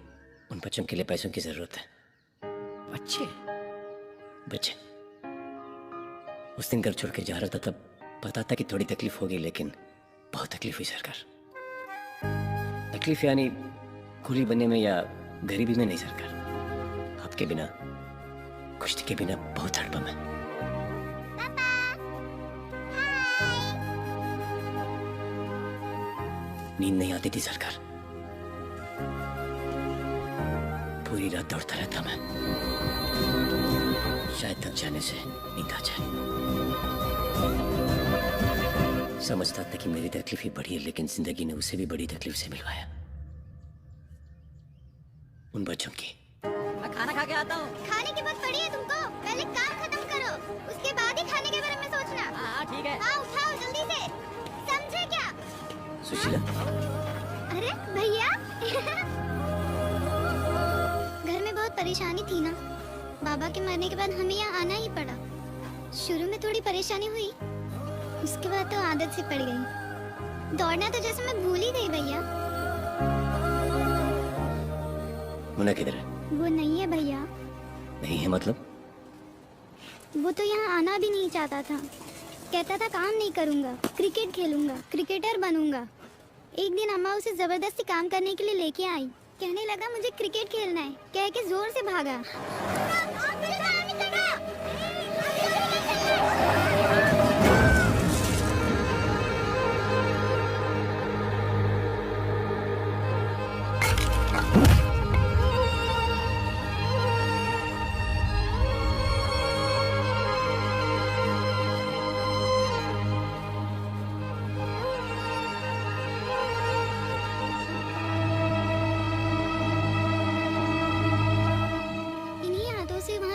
उन बच्चों के लिए पैसों की जरूरत है। बच्चे उस दिन घर छोड़ के जा रहा था, तब पता था कि थोड़ी तकलीफ होगी, लेकिन बहुत तकलीफ हुई सरकार। तकलीफ यानी कुली बनने में या गरीबी में नहीं सरकार, आपके बिना, कुश्ती के बिना बहुत तड़पा मैं। नींद नहीं आती थी सरकार, पूरी रात दौड़ता रहता मैं, शायद थक जाने से नींद आ जाए। समझता था कि मेरी तकलीफ ही बड़ी है, लेकिन जिंदगी ने उसे भी बड़ी तकलीफ से मिलवाया, उन बच्चों की। मैं खाना खा के आता हूँ। खाने की बात पड़ी है तुमको? पहले काम खत्म करो, उसके बाद ही खाने के बारे में सोचना। हाँ ठीक है। हाँ उठाओ जल्दी से, समझे क्या? सुशीला। अरे भैया घर में बहुत परेशानी थी ना, बाबा के मरने के बाद हमें यहाँ आना ही पड़ा। शुरू में थोड़ी परेशानी हुई, उसके बाद तो आदत से पड़ गई। दौड़ना तो जैसे मैं भूल ही गई भैया। मुन्ना किधर है? वो नहीं है भैया। नहीं है मतलब? वो तो यहाँ आना भी नहीं चाहता था, कहता था काम नहीं करूँगा, क्रिकेट खेलूंगा, क्रिकेटर बनूंगा। एक दिन अम्मा उसे जबरदस्ती काम करने के लिए लेके आई, कहने लगा मुझे क्रिकेट खेलना है, कह के जोर से भागा।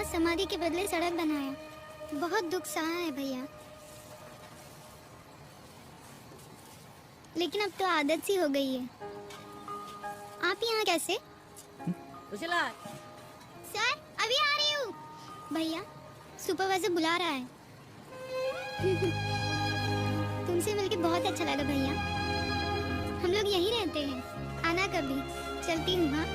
समाधि के बदले सड़क बनाया। बहुत दुख सहा है भैया, लेकिन अब तो आदत सी हो गई है। आप यहाँ कैसे? सुशीला, सर अभी आ रही हूँ। भैया सुपरवाइजर बुला रहा है। तुमसे मिलके बहुत अच्छा लगा भैया। हम लोग यहीं रहते हैं, आना कभी। चलती हूँ। हाँ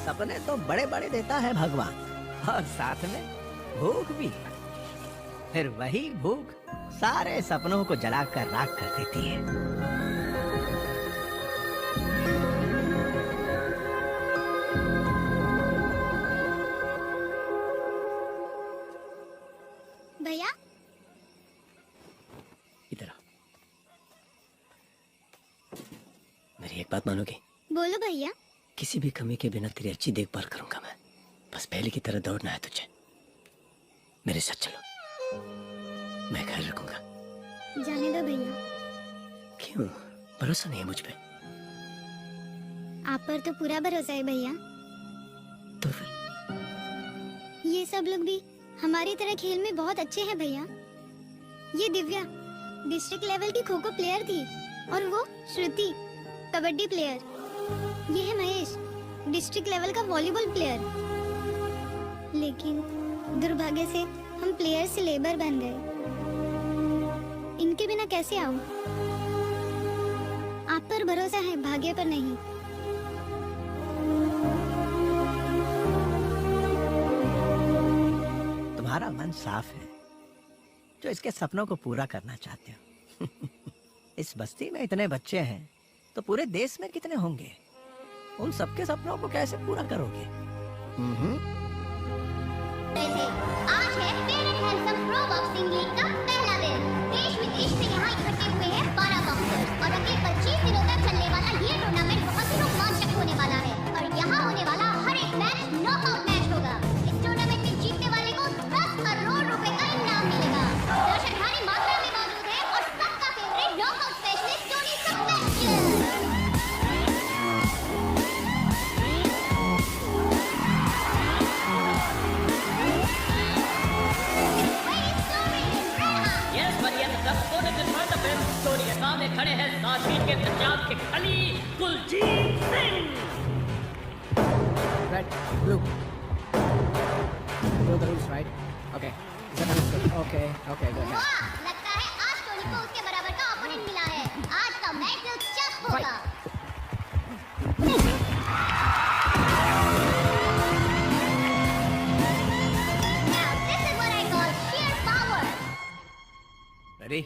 सपने तो बड़े बड़े देता है भगवान, और साथ में भूख भी। फिर वही भूख सारे सपनों को जलाकर राख कर देती है। भैया इधर आओ। मेरी एक बात मानोगे? बोलो भैया। किसी भी कमी के बिना तेरी अच्छी देखभाल करूंगा मैं। बस पहले की तरह दौड़ना है तुझे। मेरे साथ चलो, मैं ख्याल रखूंगा। जाने दो भैया। क्यों, भरोसा नहीं है मुझ पे? आप पर तो पूरा भरोसा है भैया। तो फिर ये सब लोग भी हमारी तरह खेल में बहुत अच्छे हैं भैया। ये दिव्या डिस्ट्रिक्ट लेवल की खो खो प्लेयर थी, और वो श्रुति कबड्डी प्लेयर। ये है महेश डिस्ट्रिक्ट लेवल का वॉलीबॉल प्लेयर। लेकिन दुर्भाग्य से हम प्लेयर से लेबर बन गए। इनके बिना कैसे आऊं? आप पर भरोसा है, भाग्य पर नहीं। तुम्हारा मन साफ है जो इसके सपनों को पूरा करना चाहते हो। इस बस्ती में इतने बच्चे हैं तो पूरे देश में कितने होंगे? उन सबके सपनों को कैसे पूरा करोगे? आज है fair and handsome pro boxing league का पहला दिन। देश विदेश से यहाँ इकट्ठे हुए हैं 12 बॉक्सर्स, और अगले 25 दिनों तक चलने वाला ये टूर्नामेंट बहुत ही रोमांचक होने वाला है। और यहाँ होने वाला हर एक मैच नॉकआउट मैच होगा। इस टूर्नामेंट में जीतने वाले को 10 करोड़ रुपए का इनाम मिलेगा। दर्शक भारी मात्रा में मौजूद है, और सबका favourite knockout specialist Tony Sebastian. सामने खड़े हैं साथी के पंजाब के खली Kuljeet Singh. Red, blue. Know the rules, right? Okay. Is that understood? Okay, good. वाह, लगता है आज टोनी को उसके बराबर का ओपोनेंट मिला है। आज का मैच दिलचस्प होगा। Now this is what I call sheer power. Ready?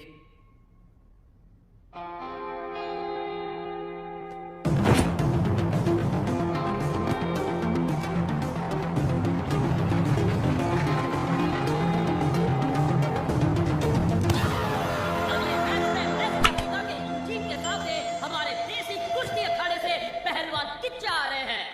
हमारे देसी कुश्ती अखाड़े से पहलवान किच्चा आ रहे हैं।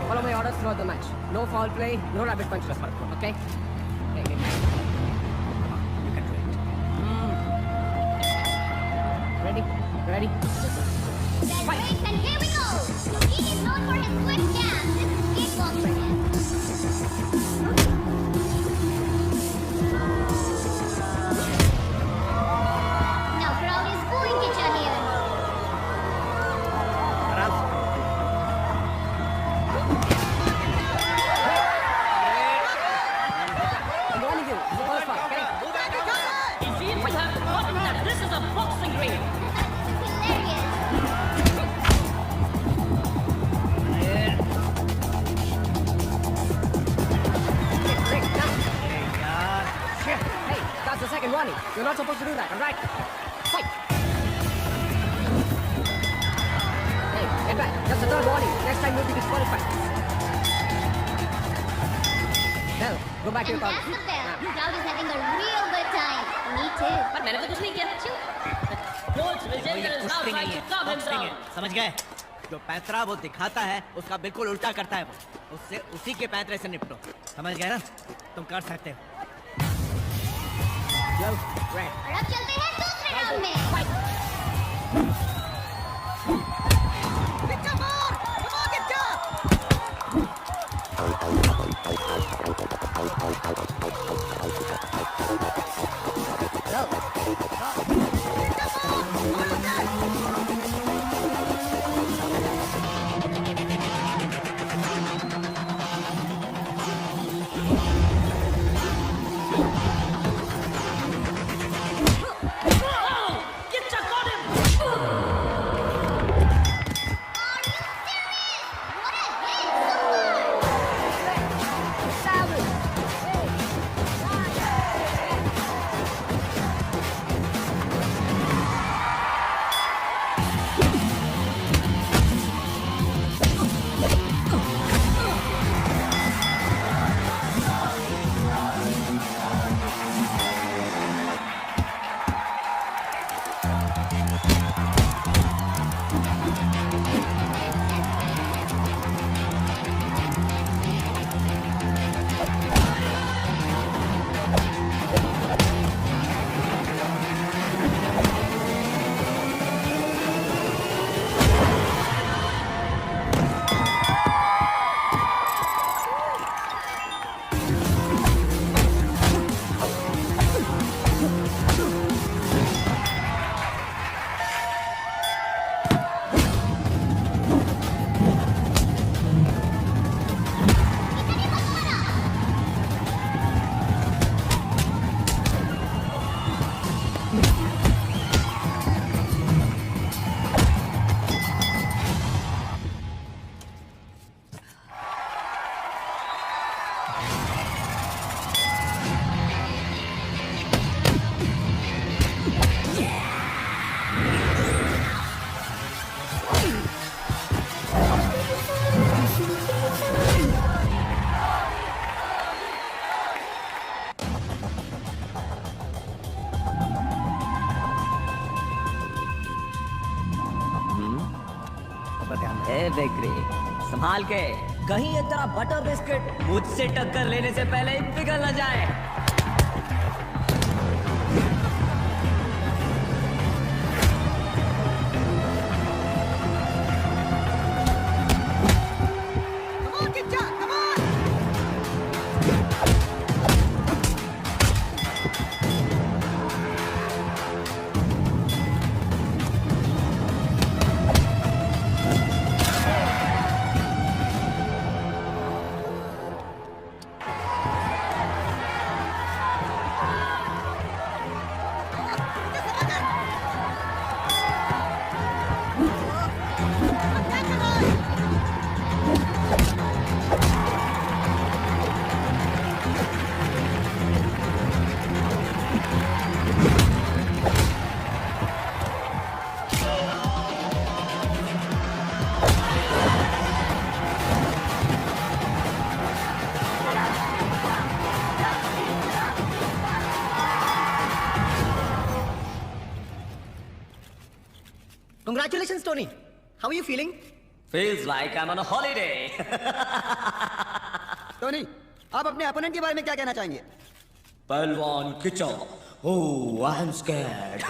Follow my orders throughout the match. No foul play, no rabbit punches. Okay? Ready? Then breaks, and here we go. He is known for his swift jabs. This is kickboxing. Now crowd is booing Kicha here. I'm warning you. It's the first one. Okay? It seems you have forgotten that this is a boxing ring. Hey, that's the second warning. You're not supposed to do that, alright? Fight! Hey, get back. That's the third warning. Next time you'll be disqualified. Well, go back to your And corner. that's the bell. Crowd is having a real good time. नीचे। पर मैंने तो कुछ नहीं किया। Coach Vijender is now trying to calm him down. समझ गए? जो पैंतरा वो दिखाता है उसका बिल्कुल उल्टा करता है वो। उससे उसी के पैंतरे से निपटो। समझ गए ना? तुम कर सकते हो। और अब चलते हैं दूसरे राउंड में। बेकरी संभाल के, कहीं ये तेरा बटर बिस्किट मुझसे टक्कर लेने से पहले ही पिघल न जाए। Congratulations, Tony. How are you feeling? Feels like I'm on a holiday. Tony, आप अपने अपोनेंट के बारे में क्या कहना चाहेंगे? पहलवान किचा. Oh, I'm scared.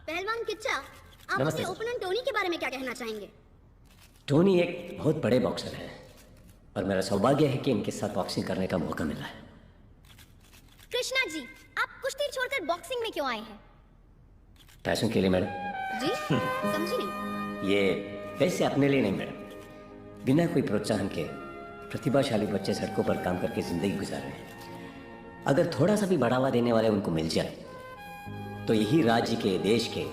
पहलवान किच्चा, आप नमस्ते अपने सर। ओपोनेंट टोनी के बारे में क्या कहना चाहेंगे? टोनी एक बहुत बड़े बॉक्सर हैं और मेरा सौभाग्य है कि इनके साथ बॉक्सिंग करने का मौका मिला है। कृष्णा जी, आप कुश्ती छोड़कर बॉक्सिंग में क्यों आए हैं? पैसों के लिए मैडम। जी समझी नहीं। ये पैसे अपने लिए नहीं मैडम, बिना कोई प्रोत्साहन के प्रतिभाशाली बच्चे सड़कों पर काम करके जिंदगी गुजार रहे हैं। अगर थोड़ा सा भी बढ़ावा देने वाले उनको मिल जाए तो यही राज्य के, देश के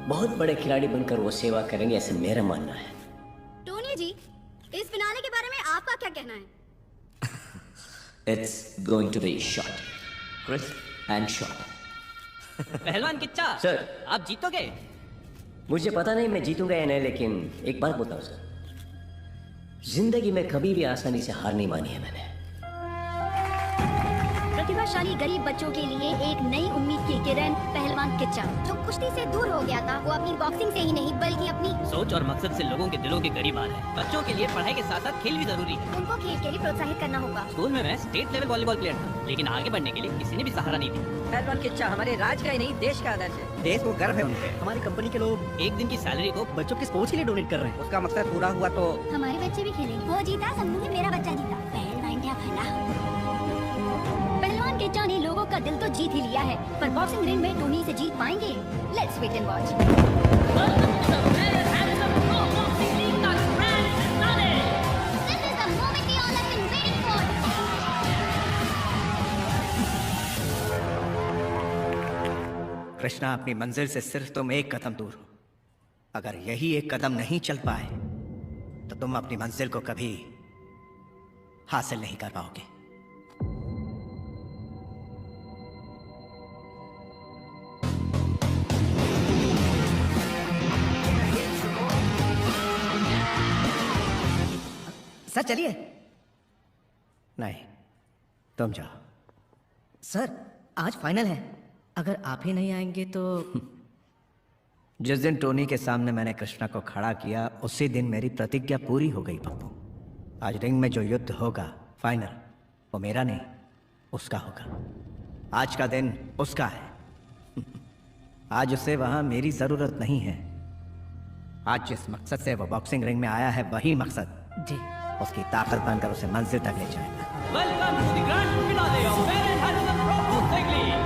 बहुत बड़े खिलाड़ी बनकर वो सेवा करेंगे, ऐसे मेरा मानना है। टोनी जी, इस फिनाले के बारे में आपका क्या कहना है? It's going to be short, crisp and short. Pehlwan Kichcha sir, आप जीतोगे? मुझे पता नहीं मैं जीतूंगा या नहीं, लेकिन एक बात बताऊं सर, जिंदगी में कभी भी आसानी से हार नहीं मानी है मैंने। प्रतिभाशाली गरीब बच्चों के लिए एक नई उम्मीद की किरण पहलवान किच्चा, जो कुश्ती से दूर हो गया था। वो अपनी बॉक्सिंग से ही नहीं बल्कि अपनी सोच और मकसद से लोगों के दिलों के करीब आ रहा है। बच्चों के लिए पढ़ाई के साथ साथ खेल भी जरूरी है। उनको खेल के लिए प्रोत्साहित करना होगा। स्कूल में मैं स्टेट लेवल वॉलीबॉल प्लेयर था, लेकिन आगे बढ़ने के लिए किसी ने भी सहारा नहीं दिया। पहलवान किच्चा हमारे राज्य का ही नहीं देश का आदर्श है। देश को गर्व है उन पे। हमारी कंपनी के लोग एक दिन की सैलरी को बच्चों के स्पोर्ट्स के लिए डोनेट कर रहे हैं। उसका मकसद पूरा हुआ तो हमारे बच्चे भी खेलेंगे। वो जीता, समझू में मेरा बच्चा जीता। पहलवान क्या भला। पहलवान किच्चा ने लोगों का दिल तो जीत ही लिया है, पर बॉक्सिंग रिंग में टोनी से जीत पाएंगे? Let's wait and watch. Krishna, अपनी मंजिल से सिर्फ तुम एक कदम दूर हो। अगर यही एक कदम नहीं चल पाए तो तुम अपनी मंजिल को कभी हासिल नहीं कर पाओगे। सर चलिए। नहीं, तुम जाओ। सर आज फाइनल है, अगर आप ही नहीं आएंगे तो। जिस दिन टोनी के सामने मैंने कृष्णा को खड़ा किया उसी दिन मेरी प्रतिज्ञा पूरी हो गई पप्पू। आज रिंग में जो युद्ध होगा फाइनल, वो मेरा नहीं उसका होगा। आज का दिन उसका है। आज उसे वहां मेरी जरूरत नहीं है। आज जिस मकसद से वो बॉक्सिंग रिंग में आया है वही मकसद जी उसकी ताकत बनकर उसे मंजिल तक ले जाएगा। Welcome to the grand finale of Baron Hansen Pro Boxing League.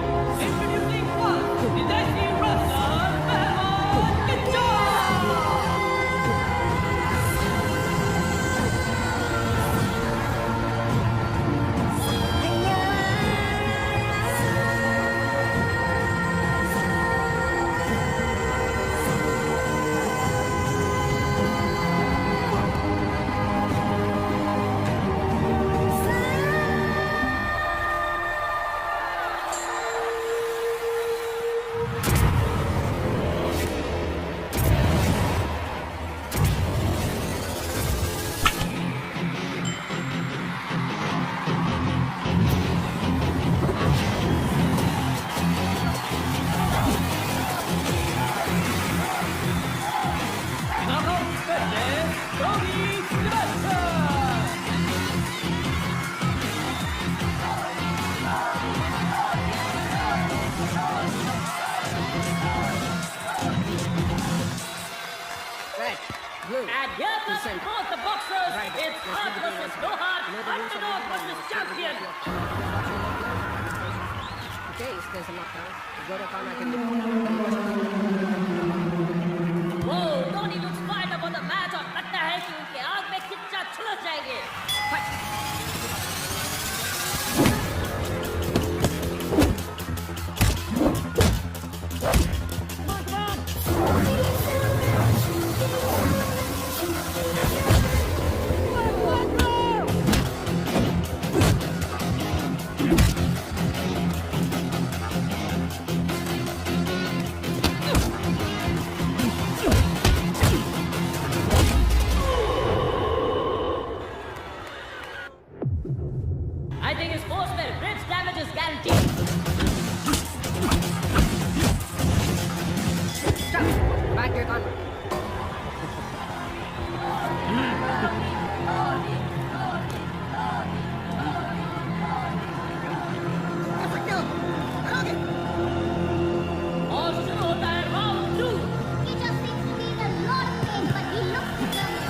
Introducing first, the Desi wrestler, Pehlwan Kicha. And here comes both the boxers. It's heart versus no heart. Underdog versus champion. Whoa, Tony looks fired up on the match और लगता है कि उनके आग में किच्चा छुलस जाएंगे। I think his sportsman ribs damage is guaranteed. Back to your corner. और शुरू होता है round 2. He just seems to be in a lot of pain, but he looks determined.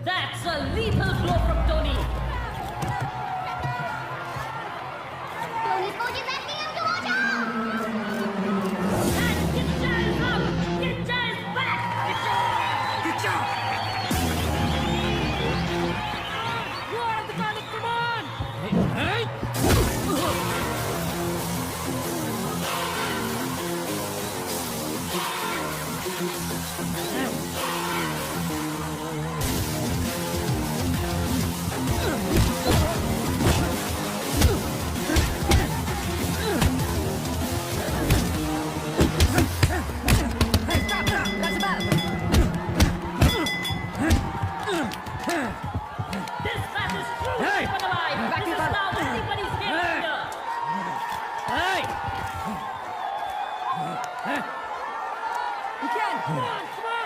That's a lethal blow from Tony. Tony को ये बैठ नहीं अब हो जाओ And Kitcha is up. Kitcha is back. Kitcha. You are the Dalek command. This match is truly for the life. This is now anybody's game here. Come on, come on.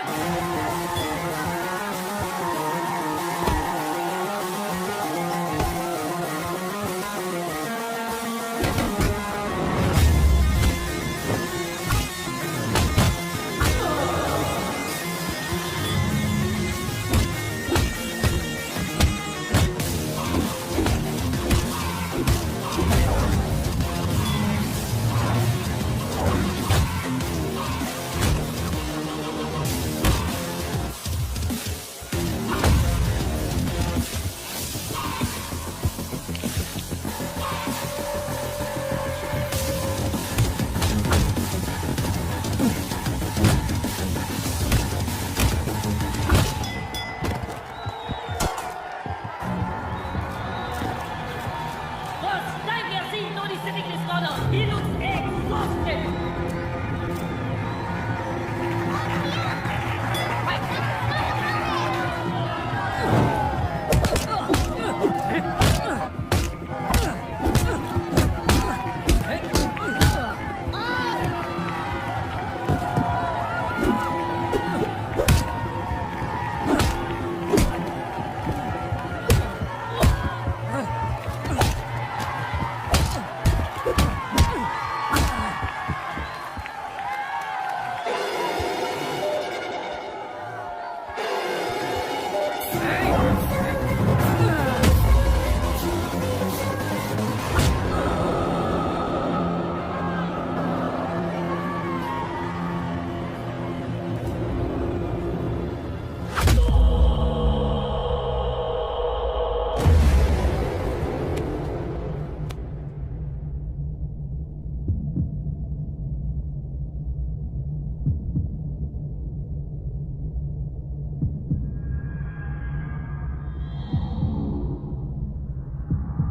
First time we have seen Tony sitting in his corner. He looks exhausted.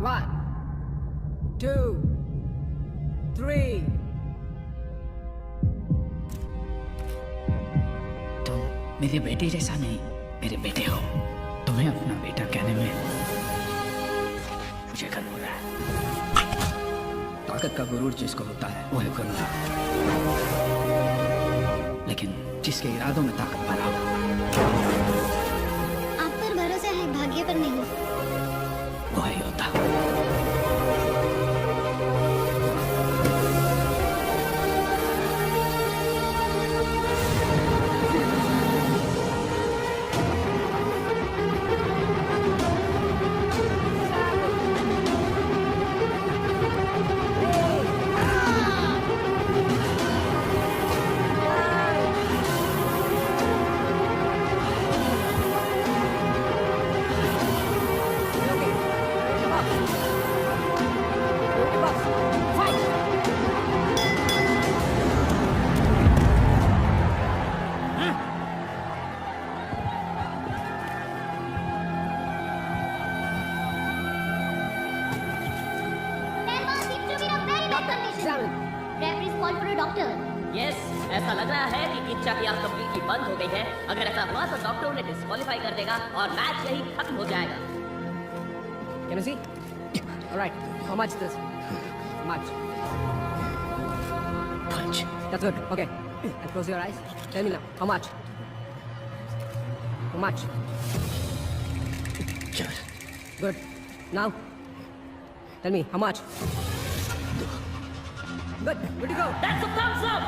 One, two, three. तुम मेरे बेटे जैसा नहीं, मेरे बेटे हो। तुम्हें अपना बेटा कहने में मुझे गर्व हो रहा है। ताकत का गुरूर जिसको होता है वो है गुरूर, लेकिन जिसके इरादों में ताकत भरा हो। आप पर भरोसा है, भाग्य पर नहीं। वो है योद्धा। Referees call for a doctor. Yes, ऐसा लग रहा है कि इच्छा की आंख कंप्लीटली बंद हो गई है। अगर ऐसा हुआ तो डॉक्टर उन्हें डिस्क्वालीफाई कर देगा और मैच यही खत्म हो जाएगा। Can you see? All right. How much this? How much? Punch. That's good. Okay. And close your eyes. Tell me now. How much? How much? 4. Good. Now, tell me how much? Good. Good to go. That's a thumbs up.